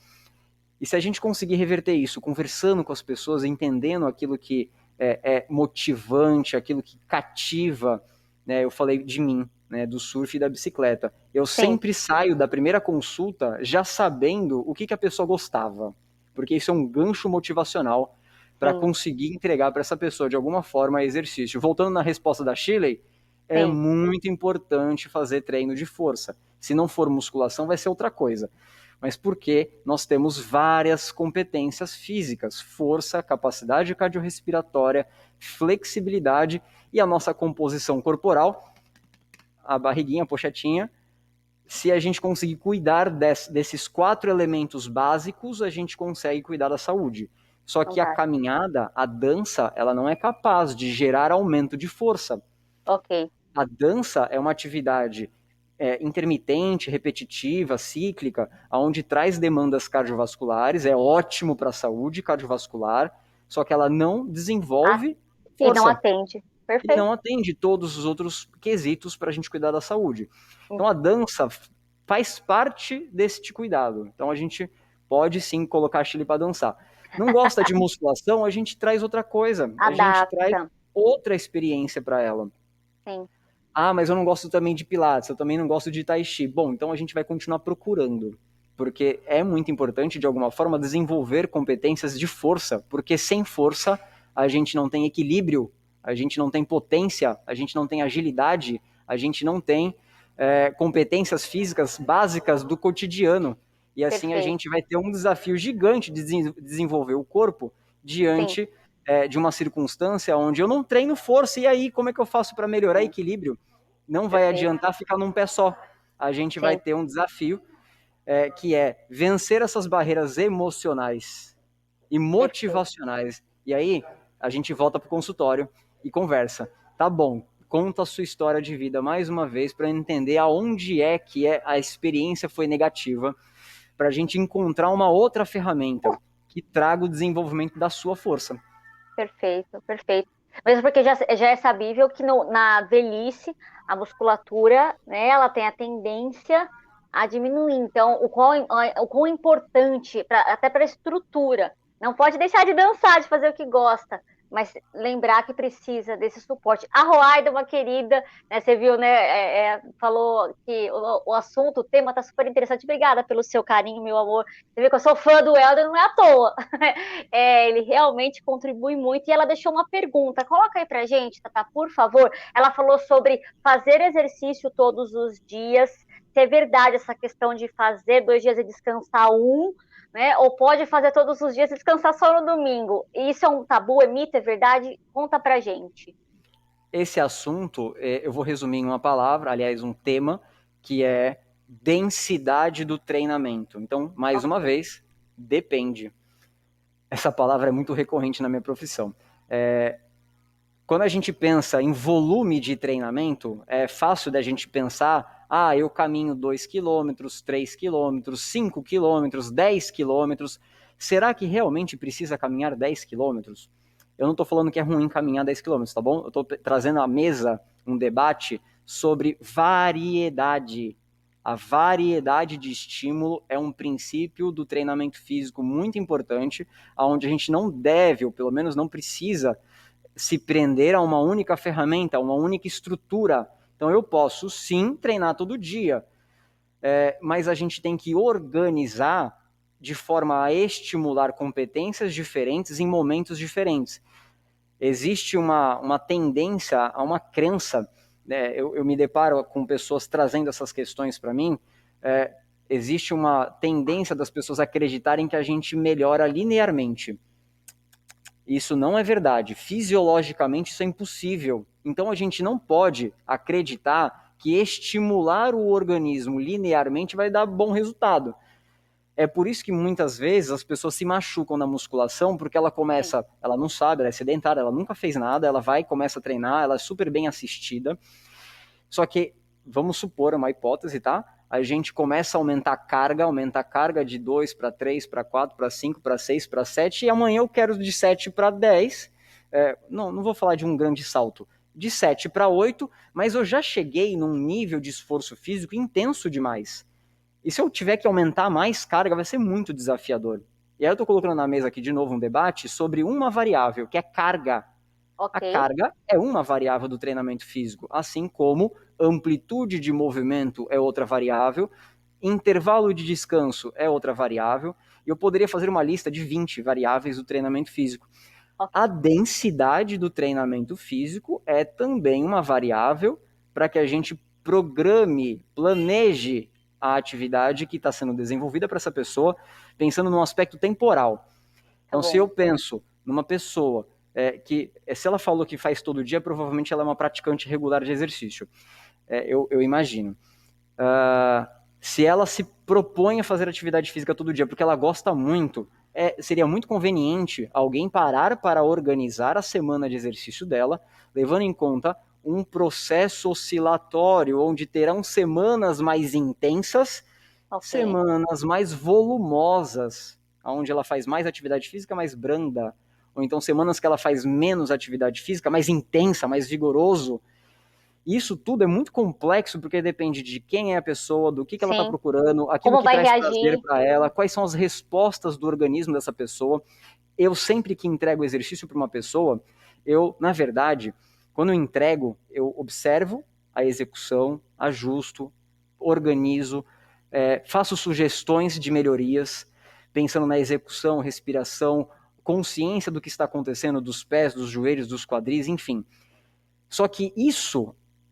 E se a gente conseguir reverter isso, conversando com as pessoas, entendendo aquilo que é motivante, aquilo que cativa, né? Eu falei de mim, né, do surf e da bicicleta. Eu sempre saio da primeira consulta já sabendo o que a pessoa gostava, porque isso é um gancho motivacional para conseguir entregar para essa pessoa, de alguma forma, exercício. Voltando na resposta da Shirley, é muito importante fazer treino de força. Se não for musculação, vai ser outra coisa. Mas porque nós temos várias competências físicas, força, capacidade cardiorrespiratória, flexibilidade e a nossa composição corporal, a barriguinha, a pochetinha. Se a gente conseguir cuidar desses 4 elementos básicos, a gente consegue cuidar da saúde. Só que a caminhada, a dança, ela não é capaz de gerar aumento de força. Ok. A dança é uma atividade intermitente, repetitiva, cíclica, onde traz demandas cardiovasculares, é ótimo para a saúde cardiovascular, só que ela não desenvolve força. E não atende. Perfeito. E não atende todos os outros quesitos para a gente cuidar da saúde. Então a dança faz parte desse cuidado. Então a gente pode sim colocar a Shirley para dançar. Não gosta de musculação, a gente traz outra coisa. A gente traz outra experiência para ela. Sim. Ah, mas eu não gosto também de pilates, eu também não gosto de tai chi. Bom, então a gente vai continuar procurando, porque é muito importante, de alguma forma, desenvolver competências de força, porque sem força a gente não tem equilíbrio, a gente não tem potência, a gente não tem agilidade, a gente não tem competências físicas básicas do cotidiano. E assim a gente vai ter um desafio gigante de desenvolver o corpo diante de uma circunstância onde eu não treino força, e aí como é que eu faço para melhorar equilíbrio? Não vai adiantar ficar num pé só. A gente vai ter um desafio que é vencer essas barreiras emocionais e motivacionais. E aí a gente volta pro consultório e conversa. Tá bom, conta a sua história de vida mais uma vez para entender aonde é que a experiência foi negativa, para a gente encontrar uma outra ferramenta que traga o desenvolvimento da sua força. Perfeito, perfeito. Mesmo porque já é sabível que na velhice a musculatura, né, ela tem a tendência a diminuir. Então, o quão importante, até para a estrutura, não pode deixar de dançar, de fazer o que gosta, mas lembrar que precisa desse suporte. A Roaida, uma querida, né, você viu, né, falou que o assunto, o tema está super interessante. Obrigada pelo seu carinho, meu amor. Você vê que eu sou fã do Helder, não é à toa. Ele realmente contribui muito. E ela deixou uma pergunta. Coloca aí pra gente, Tatá, por favor. Ela falou sobre fazer exercício todos os dias. Se é verdade essa questão de fazer 2 dias e descansar um, né? Ou pode fazer todos os dias e descansar só no domingo. Isso é um tabu, é mito, é verdade? Conta pra gente. Esse assunto, eu vou resumir em uma palavra, aliás, um tema, que é densidade do treinamento. Então, mais uma vez, depende. Essa palavra é muito recorrente na minha profissão. Quando a gente pensa em volume de treinamento, é fácil da gente pensar, eu caminho 2 quilômetros, 3 quilômetros, 5 quilômetros, 10 quilômetros. Será que realmente precisa caminhar 10 quilômetros? Eu não estou falando que é ruim caminhar 10 quilômetros, tá bom? Eu estou trazendo à mesa um debate sobre variedade. A variedade de estímulo é um princípio do treinamento físico muito importante, onde a gente não deve, ou pelo menos não precisa, se prender a uma única ferramenta, a uma única estrutura. Então eu posso sim treinar todo dia, mas a gente tem que organizar de forma a estimular competências diferentes em momentos diferentes. Existe uma tendência a uma crença, né? Eu me deparo com pessoas trazendo essas questões para mim, existe uma tendência das pessoas acreditarem que a gente melhora linearmente. Isso não é verdade. Fisiologicamente isso é impossível. Então a gente não pode acreditar que estimular o organismo linearmente vai dar bom resultado. É por isso que muitas vezes as pessoas se machucam na musculação, porque ela começa, ela não sabe, ela é sedentária, ela nunca fez nada, ela vai e começa a treinar, ela é super bem assistida. Só que, vamos supor, é uma hipótese, tá? A gente começa a aumentar a carga de 2 para 3, para 4, para 5, para 6, para 7, e amanhã eu quero de 7 para 10, não vou falar de um grande salto, de 7 para 8, mas eu já cheguei num nível de esforço físico intenso demais. E se eu tiver que aumentar mais carga, vai ser muito desafiador. E aí eu estou colocando na mesa aqui de novo um debate sobre uma variável, que é carga. A Ok. carga é uma variável do treinamento físico, assim como amplitude de movimento é outra variável, intervalo de descanso é outra variável, e eu poderia fazer uma lista de 20 variáveis do treinamento físico. Ok. A densidade do treinamento físico é também uma variável para que a gente programe, planeje a atividade que está sendo desenvolvida para essa pessoa, pensando num aspecto temporal. Então, se eu penso numa pessoa que, se ela falou que faz todo dia, provavelmente ela é uma praticante regular de exercício. Eu imagino. Se ela se propõe a fazer atividade física todo dia porque ela gosta muito, seria muito conveniente alguém parar para organizar a semana de exercício dela, levando em conta um processo oscilatório, onde terão semanas mais intensas, semanas mais volumosas, onde ela faz mais atividade física mais branda, ou então semanas que ela faz menos atividade física, mais intensa, mais vigoroso. Isso tudo é muito complexo, porque depende de quem é a pessoa, do que ela está procurando, aquilo que traz prazer para ela, quais são as respostas do organismo dessa pessoa. Eu sempre que entrego exercício para uma pessoa, na verdade, quando eu entrego, eu observo a execução, ajusto, organizo, faço sugestões de melhorias, pensando na execução, respiração, consciência do que está acontecendo, dos pés, dos joelhos, dos quadris, enfim. Só que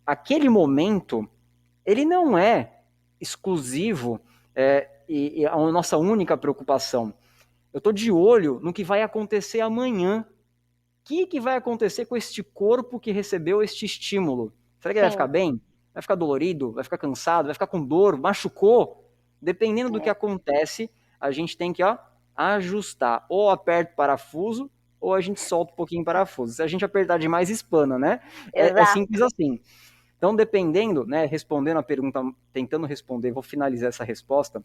aquele momento, ele não é exclusivo e a nossa única preocupação. Eu estou de olho no que vai acontecer amanhã. O que vai acontecer com este corpo que recebeu este estímulo? Será que ele vai ficar bem? Vai ficar dolorido? Vai ficar cansado? Vai ficar com dor? Machucou? Dependendo do que acontece, a gente tem que ajustar. Ou aperta o parafuso, ou a gente solta um pouquinho o parafuso. Se a gente apertar demais, espana, né? É simples assim. Então, dependendo, né, respondendo a pergunta, tentando responder, vou finalizar essa resposta,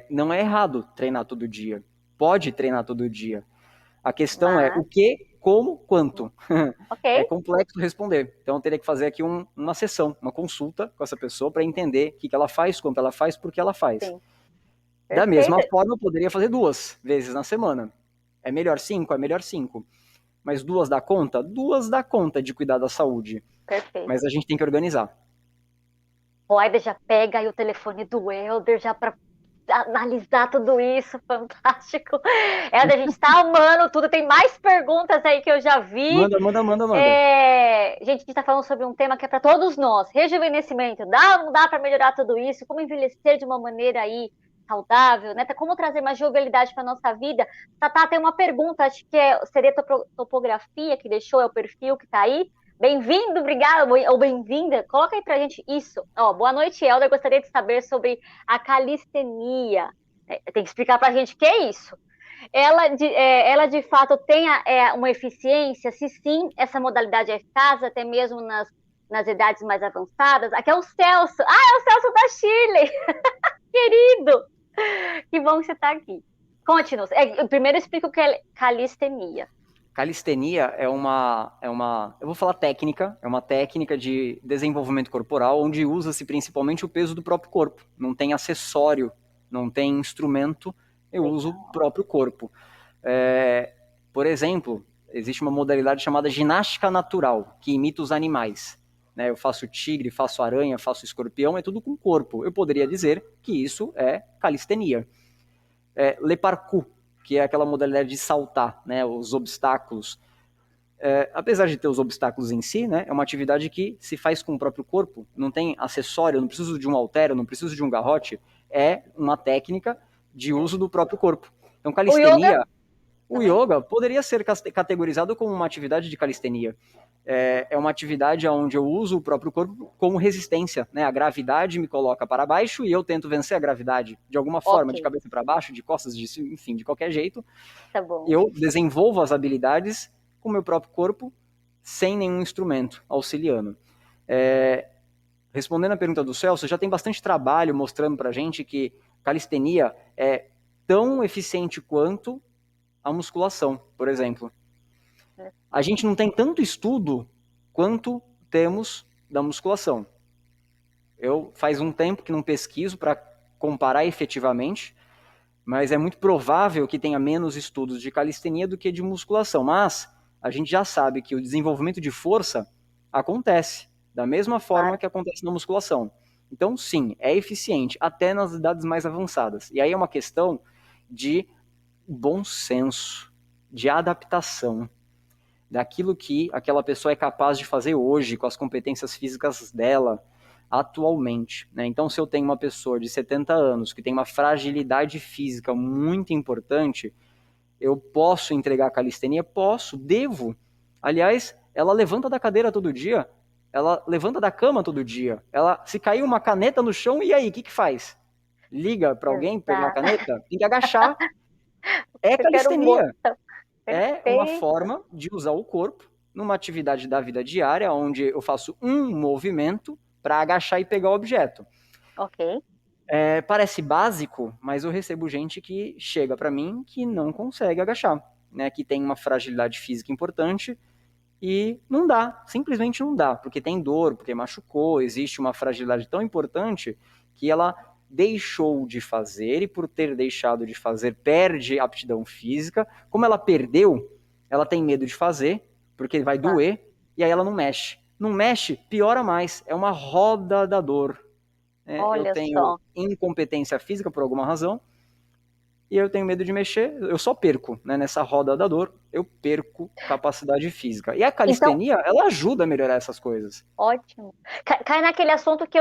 não é errado treinar todo dia. Pode treinar todo dia. A questão é o que, como, quanto. É complexo responder. Então, eu teria que fazer aqui uma sessão, uma consulta com essa pessoa para entender o que ela faz, quanto ela faz, por que ela faz. Sim. Da mesma forma, eu poderia fazer 2 vezes na semana. É melhor 5? É melhor 5. Mas 2 dá conta? 2 dá conta de cuidar da saúde. Perfeito. Mas a gente tem que organizar. O Aider já pega aí o telefone do Helder já para analisar tudo isso, fantástico. Helder, a gente está amando tudo, tem mais perguntas aí que eu já vi. Manda. Gente, a gente está falando sobre um tema que é para todos nós, rejuvenescimento. Dá ou não dá para melhorar tudo isso? Como envelhecer de uma maneira aí saudável, né? Como trazer mais jovialidade para nossa vida? Tatá, tem uma pergunta, acho que seria topografia que deixou, é o perfil que está aí. Bem-vindo, obrigado, ou bem-vinda. Coloca aí pra gente isso. Boa noite, Helder. Gostaria de saber sobre a calistenia. Tem que explicar pra gente o que é isso. Ela de fato tem uma eficiência? Se sim, essa modalidade é eficaz, até mesmo nas idades mais avançadas. Aqui é o Celso. É o Celso da Shirley. Querido. Que bom que você está aqui. Conte-nos. Primeiro explica o que é calistenia. Calistenia eu vou falar técnica, é uma técnica de desenvolvimento corporal onde usa-se principalmente o peso do próprio corpo. Não tem acessório, não tem instrumento, eu uso o próprio corpo. Por exemplo, existe uma modalidade chamada ginástica natural, que imita os animais. Eu faço tigre, faço aranha, faço escorpião, é tudo com o corpo. Eu poderia dizer que isso é calistenia. Le parkour, que é aquela modalidade de saltar, né, os obstáculos. Apesar de ter os obstáculos em si, né, é uma atividade que se faz com o próprio corpo, não tem acessório, eu não preciso de um halter, eu não preciso de um garrote, é uma técnica de uso do próprio corpo. Então, calistenia, o yoga poderia ser categorizado como uma atividade de calistenia. É uma atividade onde eu uso o próprio corpo como resistência, né? A gravidade me coloca para baixo e eu tento vencer a gravidade de alguma forma, de cabeça para baixo, de costas, enfim, de qualquer jeito. Tá bom. Eu desenvolvo as habilidades com o meu próprio corpo sem nenhum instrumento auxiliando. Respondendo a pergunta do Celso, já tem bastante trabalho mostrando para a gente que calistenia é tão eficiente quanto a musculação, por exemplo. A gente não tem tanto estudo quanto temos da musculação. Eu faz um tempo que não pesquiso para comparar efetivamente, mas é muito provável que tenha menos estudos de calistenia do que de musculação. Mas a gente já sabe que o desenvolvimento de força acontece da mesma forma que acontece na musculação. Então, sim, é eficiente, até nas idades mais avançadas. E aí é uma questão de bom senso, de adaptação, daquilo que aquela pessoa é capaz de fazer hoje, com as competências físicas dela, atualmente, né? Então, se eu tenho uma pessoa de 70 anos que tem uma fragilidade física muito importante, eu posso entregar calistenia? Posso, devo. Aliás, ela levanta da cadeira todo dia, ela levanta da cama todo dia, ela, se cair uma caneta no chão, e aí, o que faz? Liga para alguém pegar a caneta? Tem que agachar. É calistenia. É uma forma de usar o corpo numa atividade da vida diária, onde eu faço um movimento para agachar e pegar o objeto. Ok. Parece básico, mas eu recebo gente que chega para mim que não consegue agachar, né? Que tem uma fragilidade física importante e não dá, simplesmente não dá, porque tem dor, porque machucou, existe uma fragilidade tão importante que ela deixou de fazer, e por ter deixado de fazer, perde a aptidão física. Como ela perdeu, ela tem medo de fazer, porque vai doer, e aí ela não mexe. Não mexe, piora mais, é uma roda da dor. Eu tenho incompetência física por alguma razão, e eu tenho medo de mexer, eu só perco, né? Nessa roda da dor, eu perco capacidade física. E a calistenia, ela ajuda a melhorar essas coisas. Ótimo. Cai naquele assunto que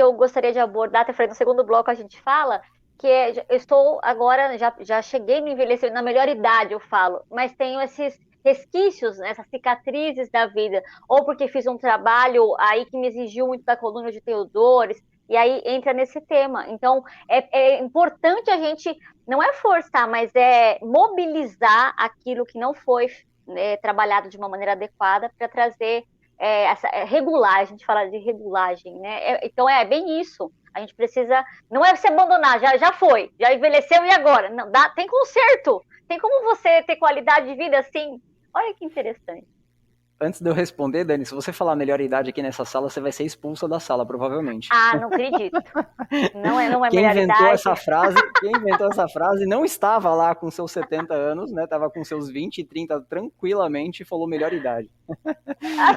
eu gostaria de abordar, até falei no segundo bloco a gente fala, que eu estou agora, já cheguei no envelhecimento, na melhor idade eu falo, mas tenho esses resquícios, né, essas cicatrizes da vida, ou porque fiz um trabalho aí que me exigiu muito da coluna de ter dores, e aí entra nesse tema. Então, é importante a gente, não é forçar, mas é mobilizar aquilo que não foi, né, trabalhado de uma maneira adequada para trazer regular, a gente fala de regulagem, né? Então é bem isso. A gente precisa, não é se abandonar, já foi, já envelheceu e agora? Não, tem conserto. Tem como você ter qualidade de vida assim? Olha que interessante. Antes de eu responder, Dani, se você falar a melhor idade aqui nessa sala, você vai ser expulsa da sala, provavelmente. Ah, não acredito. Não é Quem melhor inventou idade. quem inventou essa frase não estava lá com seus 70 anos, né? Estava com seus 20 e 30 tranquilamente e falou melhor idade.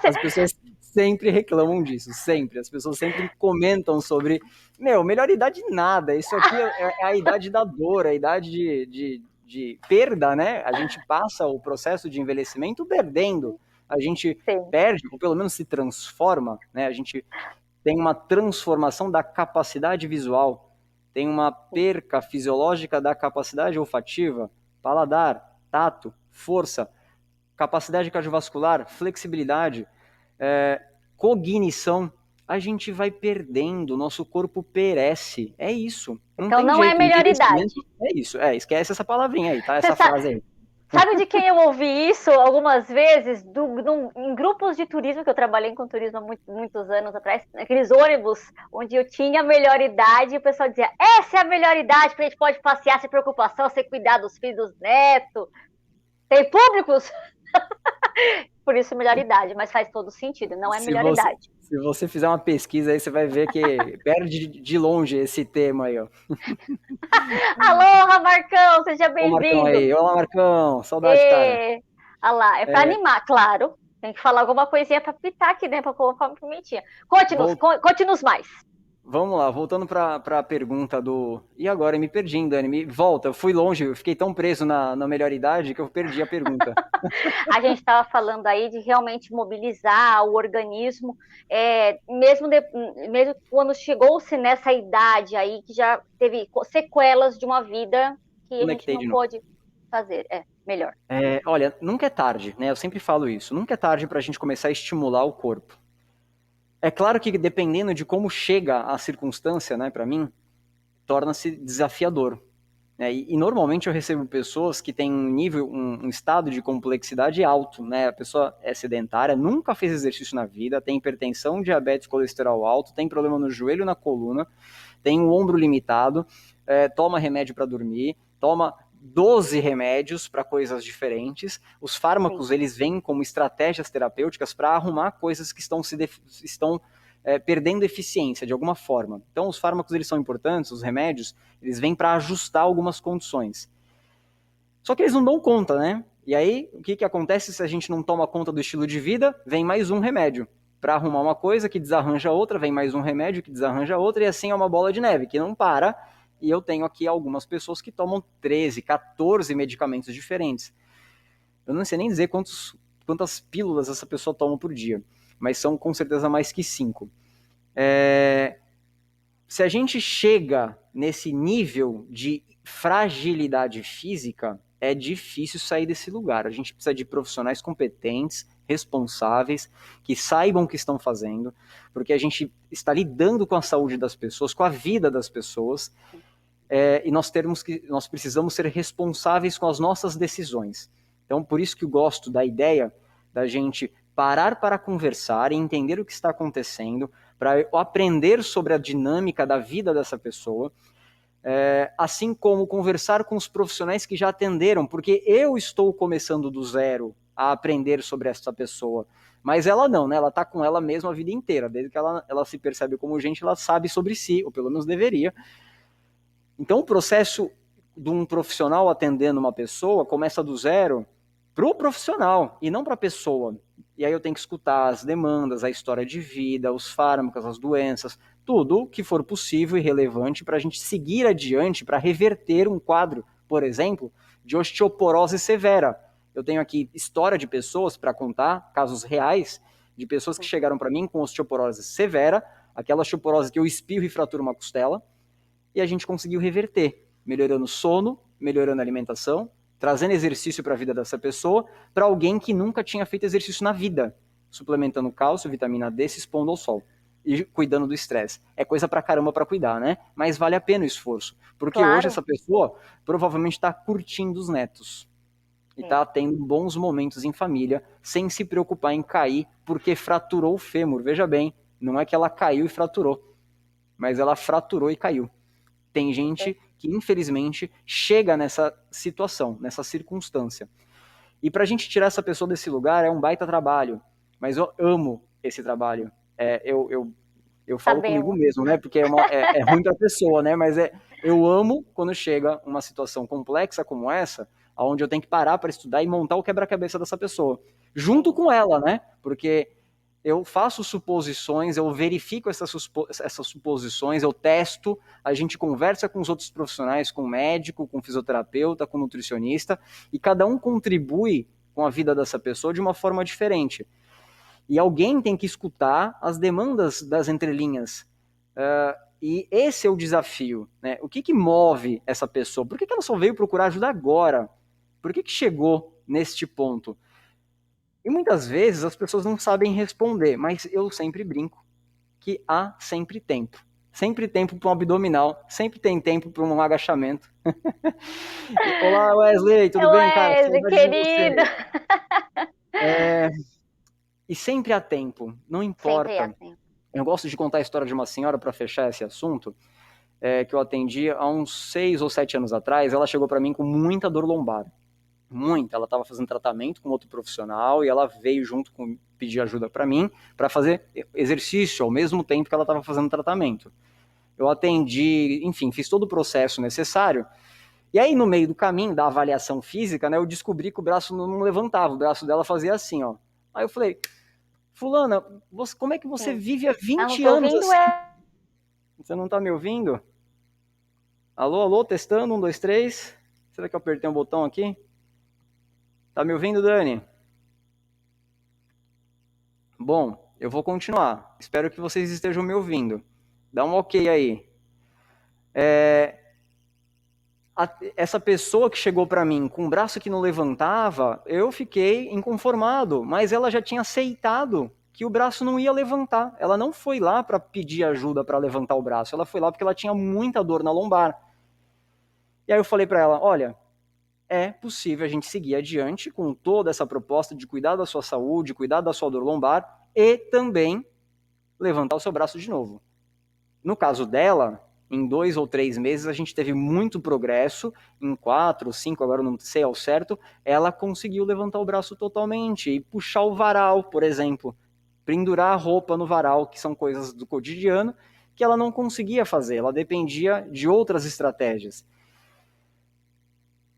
As pessoas sempre reclamam disso, sempre. As pessoas sempre comentam sobre, melhor idade nada, isso aqui é a idade da dor, a idade de perda, né? A gente passa o processo de envelhecimento perdendo. A gente perde, ou pelo menos se transforma, né? A gente tem uma transformação da capacidade visual, tem uma perca fisiológica da capacidade olfativa, paladar, tato, força, capacidade cardiovascular, flexibilidade, cognição. A gente vai perdendo, nosso corpo perece. É isso. Então não é melhor idade. É isso. Esquece essa palavrinha aí, tá? Essa frase aí. Sabe de quem eu ouvi isso algumas vezes? Em grupos de turismo, que eu trabalhei com turismo há muitos anos atrás, aqueles ônibus onde eu tinha a melhor idade, e o pessoal dizia, essa é a melhor idade, porque a gente pode passear sem preocupação, sem cuidar dos filhos, dos netos. Tem públicos? Por isso melhor idade, mas faz todo sentido, não é melhor idade. Se você fizer uma pesquisa aí, você vai ver que perde de longe esse tema aí, ó. Aloha, Marcão, seja bem-vindo. Olá, Marcão, saudade, cara. Olha lá, é para animar, claro. Tem que falar alguma coisinha para pitar aqui, né, para colocar uma pimentinha. Conte-nos mais. Vamos lá, voltando para a pergunta do... E agora, me perdi, Dani, volta, eu fui longe, eu fiquei tão preso na melhor idade que eu perdi a pergunta. A gente estava falando aí de realmente mobilizar o organismo, mesmo quando chegou-se nessa idade aí, que já teve sequelas de uma vida que a gente não pôde fazer, melhor. Olha, nunca é tarde, né, eu sempre falo isso, nunca é tarde para a gente começar a estimular o corpo. É claro que dependendo de como chega a circunstância, né, para mim, torna-se desafiador. E normalmente eu recebo pessoas que têm um estado de complexidade alto, né? A pessoa é sedentária, nunca fez exercício na vida, tem hipertensão, diabetes, colesterol alto, tem problema no joelho e na coluna, tem o ombro limitado, toma remédio para dormir, toma 12 remédios para coisas diferentes. Os fármacos, eles vêm como estratégias terapêuticas para arrumar coisas que estão perdendo eficiência de alguma forma. Então, os fármacos, eles são importantes, os remédios, eles vêm para ajustar algumas condições. Só que eles não dão conta, né? E aí, o que acontece se a gente não toma conta do estilo de vida? Vem mais um remédio para arrumar uma coisa que desarranja outra, vem mais um remédio que desarranja outra, e assim é uma bola de neve que não para. E eu tenho aqui algumas pessoas que tomam 13, 14 medicamentos diferentes. Eu não sei nem dizer quantas pílulas essa pessoa toma por dia, mas são com certeza mais que 5. Se a gente chega nesse nível de fragilidade física, é difícil sair desse lugar. A gente precisa de profissionais competentes, responsáveis, que saibam o que estão fazendo, porque a gente está lidando com a saúde das pessoas, com a vida das pessoas, e nós precisamos ser responsáveis com as nossas decisões. Então, por isso que eu gosto da ideia da gente parar para conversar e entender o que está acontecendo, para aprender sobre a dinâmica da vida dessa pessoa, assim como conversar com os profissionais que já atenderam, porque eu estou começando do zero a aprender sobre essa pessoa, mas ela não, né? Ela está com ela mesma a vida inteira, desde que ela se percebe como gente, ela sabe sobre si, ou pelo menos deveria. Então o processo de um profissional atendendo uma pessoa começa do zero para o profissional e não para a pessoa. E aí eu tenho que escutar as demandas, a história de vida, os fármacos, as doenças, tudo que for possível e relevante para a gente seguir adiante, para reverter um quadro, por exemplo, de osteoporose severa. Eu tenho aqui história de pessoas para contar, casos reais, de pessoas que chegaram para mim com osteoporose severa, aquela osteoporose que eu espirro e fraturo uma costela, e a gente conseguiu reverter, melhorando o sono, melhorando a alimentação, trazendo exercício para a vida dessa pessoa, para alguém que nunca tinha feito exercício na vida, suplementando cálcio, vitamina D, se expondo ao sol e cuidando do estresse. É coisa pra caramba para cuidar, né? Mas vale a pena o esforço, porque hoje essa pessoa provavelmente está curtindo os netos e está tendo bons momentos em família, sem se preocupar em cair, porque fraturou o fêmur. Veja bem, não é que ela caiu e fraturou, mas ela fraturou e caiu. Tem gente que, infelizmente, chega nessa situação, nessa circunstância. E para a gente tirar essa pessoa desse lugar é um baita trabalho. Mas eu amo esse trabalho. Eu falo comigo mesmo, né? Porque é ruim para a pessoa, né? Mas eu amo quando chega uma situação complexa como essa, onde eu tenho que parar para estudar e montar o quebra-cabeça dessa pessoa. Junto com ela, né? Porque eu faço suposições, eu verifico essas suposições, eu testo, a gente conversa com os outros profissionais, com o médico, com o fisioterapeuta, com o nutricionista, e cada um contribui com a vida dessa pessoa de uma forma diferente. E alguém tem que escutar as demandas das entrelinhas. E esse é o desafio, né? O que move essa pessoa? Por que ela só veio procurar ajuda agora? Por que chegou neste ponto? E muitas vezes as pessoas não sabem responder, mas eu sempre brinco que há sempre tempo. Sempre tempo para um abdominal, sempre tem tempo para um agachamento. Olá, Wesley, tudo bem, cara? Wesley, querido! E sempre há tempo, não importa. Sempre há tempo. Eu gosto de contar a história de uma senhora para fechar esse assunto, que eu atendi há uns 6 ou 7 anos atrás. Ela chegou para mim com muita dor lombar. Muito, ela estava fazendo tratamento com outro profissional e ela veio junto com pedir ajuda para mim para fazer exercício ao mesmo tempo que ela estava fazendo tratamento. Eu atendi, enfim, fiz todo o processo necessário. E aí no meio do caminho da avaliação física, né, eu descobri que o braço não levantava, o braço dela fazia assim, ó. Aí eu falei: fulana, como é que você vive há 20 anos assim? Você não tá me ouvindo? Alô, alô, testando, 1, 2, 3. Será que eu apertei um botão aqui? Tá me ouvindo, Dani? Bom, eu vou continuar. Espero que vocês estejam me ouvindo. Dá um ok aí. Essa pessoa que chegou para mim com o braço que não levantava, eu fiquei inconformado, mas ela já tinha aceitado que o braço não ia levantar. Ela não foi lá para pedir ajuda para levantar o braço, ela foi lá porque ela tinha muita dor na lombar. E aí eu falei para ela: olha, é possível a gente seguir adiante com toda essa proposta de cuidar da sua saúde, cuidar da sua dor lombar e também levantar o seu braço de novo. No caso dela, em 2 ou 3 meses a gente teve muito progresso, em 4 ou 5, agora não sei ao certo, ela conseguiu levantar o braço totalmente e puxar o varal, por exemplo, pendurar a roupa no varal, que são coisas do cotidiano que ela não conseguia fazer, ela dependia de outras estratégias.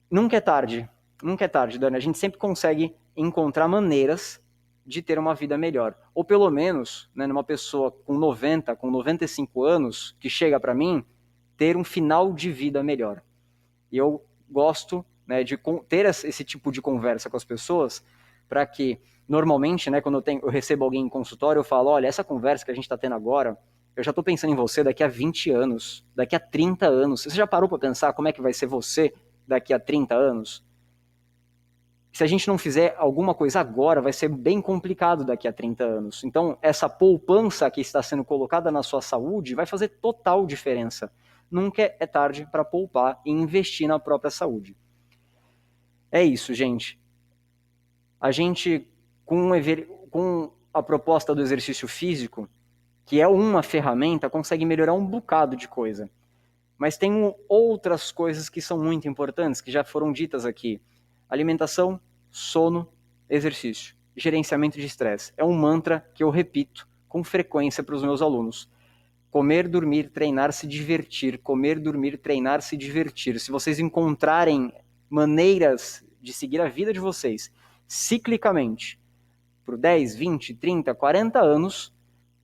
Nunca é tarde. Nunca é tarde, Dani. A gente sempre consegue encontrar maneiras de ter uma vida melhor. Ou pelo menos, né, numa pessoa com 90, com 95 anos, que chega para mim, ter um final de vida melhor. E eu gosto, né, de ter esse tipo de conversa com as pessoas, para que, normalmente, né, quando eu recebo alguém em consultório, eu falo, olha, essa conversa que a gente está tendo agora, eu já estou pensando em você daqui a 20 anos, daqui a 30 anos. Você já parou para pensar como é que vai ser você daqui a 30 anos? Se a gente não fizer alguma coisa agora, vai ser bem complicado daqui a 30 anos. Então, essa poupança que está sendo colocada na sua saúde vai fazer total diferença. Nunca é tarde para poupar e investir na própria saúde. É isso, gente. A gente, com a proposta do exercício físico, que é uma ferramenta, consegue melhorar um bocado de coisa. Mas tem outras coisas que são muito importantes, que já foram ditas aqui. Alimentação, sono, exercício, gerenciamento de estresse. É um mantra que eu repito com frequência para os meus alunos. Comer, dormir, treinar, se divertir. Comer, dormir, treinar, se divertir. Se vocês encontrarem maneiras de seguir a vida de vocês ciclicamente por 10, 20, 30, 40 anos,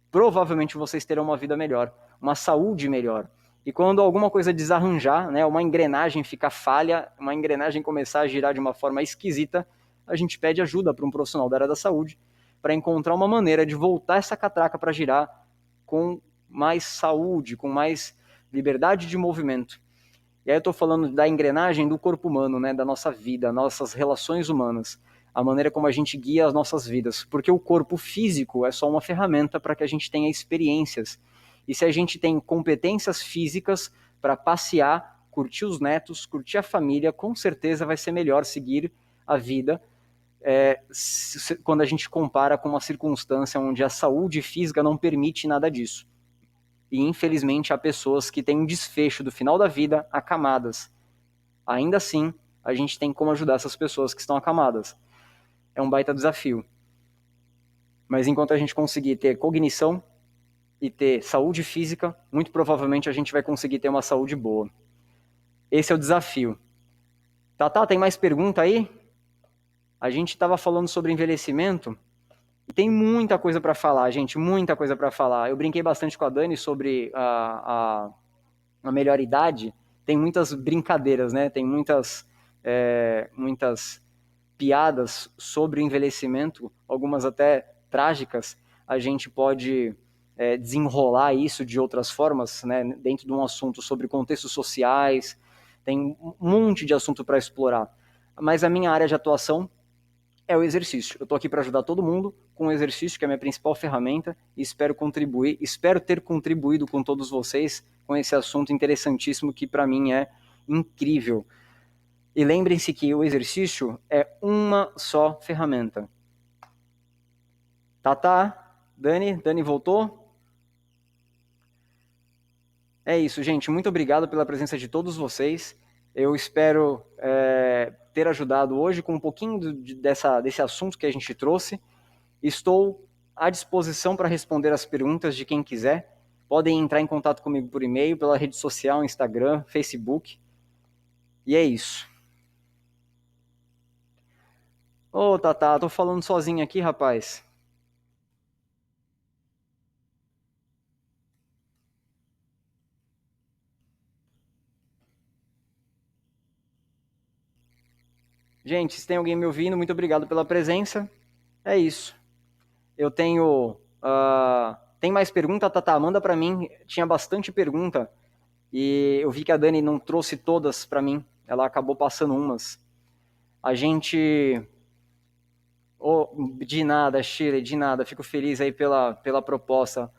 provavelmente vocês terão uma vida melhor, uma saúde melhor. E quando alguma coisa desarranjar, né, uma engrenagem ficar falha, uma engrenagem começar a girar de uma forma esquisita, a gente pede ajuda para um profissional da área da saúde para encontrar uma maneira de voltar essa catraca para girar com mais saúde, com mais liberdade de movimento. E aí eu estou falando da engrenagem do corpo humano, né, da nossa vida, nossas relações humanas, a maneira como a gente guia as nossas vidas, porque o corpo físico é só uma ferramenta para que a gente tenha experiências. E se a gente tem competências físicas para passear, curtir os netos, curtir a família, com certeza vai ser melhor seguir a vida quando a gente compara com uma circunstância onde a saúde física não permite nada disso. E infelizmente há pessoas que têm um desfecho do final da vida acamadas. Ainda assim, a gente tem como ajudar essas pessoas que estão acamadas. É um baita desafio. Mas enquanto a gente conseguir ter cognição e ter saúde física, muito provavelmente a gente vai conseguir ter uma saúde boa. Esse é o desafio. Tatá, tem mais pergunta aí? A gente estava falando sobre envelhecimento e tem muita coisa para falar, gente, muita coisa para falar. Eu brinquei bastante com a Dani sobre a melhor idade. Tem muitas brincadeiras, né? Tem muitas piadas sobre o envelhecimento, algumas até trágicas. A gente pode desenrolar isso de outras formas, né? Dentro de um assunto sobre contextos sociais. Tem um monte de assunto para explorar. Mas a minha área de atuação é o exercício. Eu estou aqui para ajudar todo mundo com o exercício, que é a minha principal ferramenta, e espero ter contribuído com todos vocês com esse assunto interessantíssimo que para mim é incrível. E lembrem-se que o exercício é uma só ferramenta. Tatá, Dani voltou? É isso, gente. Muito obrigado pela presença de todos vocês. Eu espero ter ajudado hoje com um pouquinho desse assunto que a gente trouxe. Estou à disposição para responder as perguntas de quem quiser. Podem entrar em contato comigo por e-mail, pela rede social, Instagram, Facebook. E é isso. Ô, Tatá, tô falando sozinho aqui, rapaz. Gente, se tem alguém me ouvindo, muito obrigado pela presença. É isso. Eu tenho... tem mais pergunta, Tatá? Manda para mim. Tinha bastante pergunta. E eu vi que a Dani não trouxe todas para mim. Ela acabou passando umas. A gente... de nada, Shirley, de nada. Fico feliz aí pela proposta.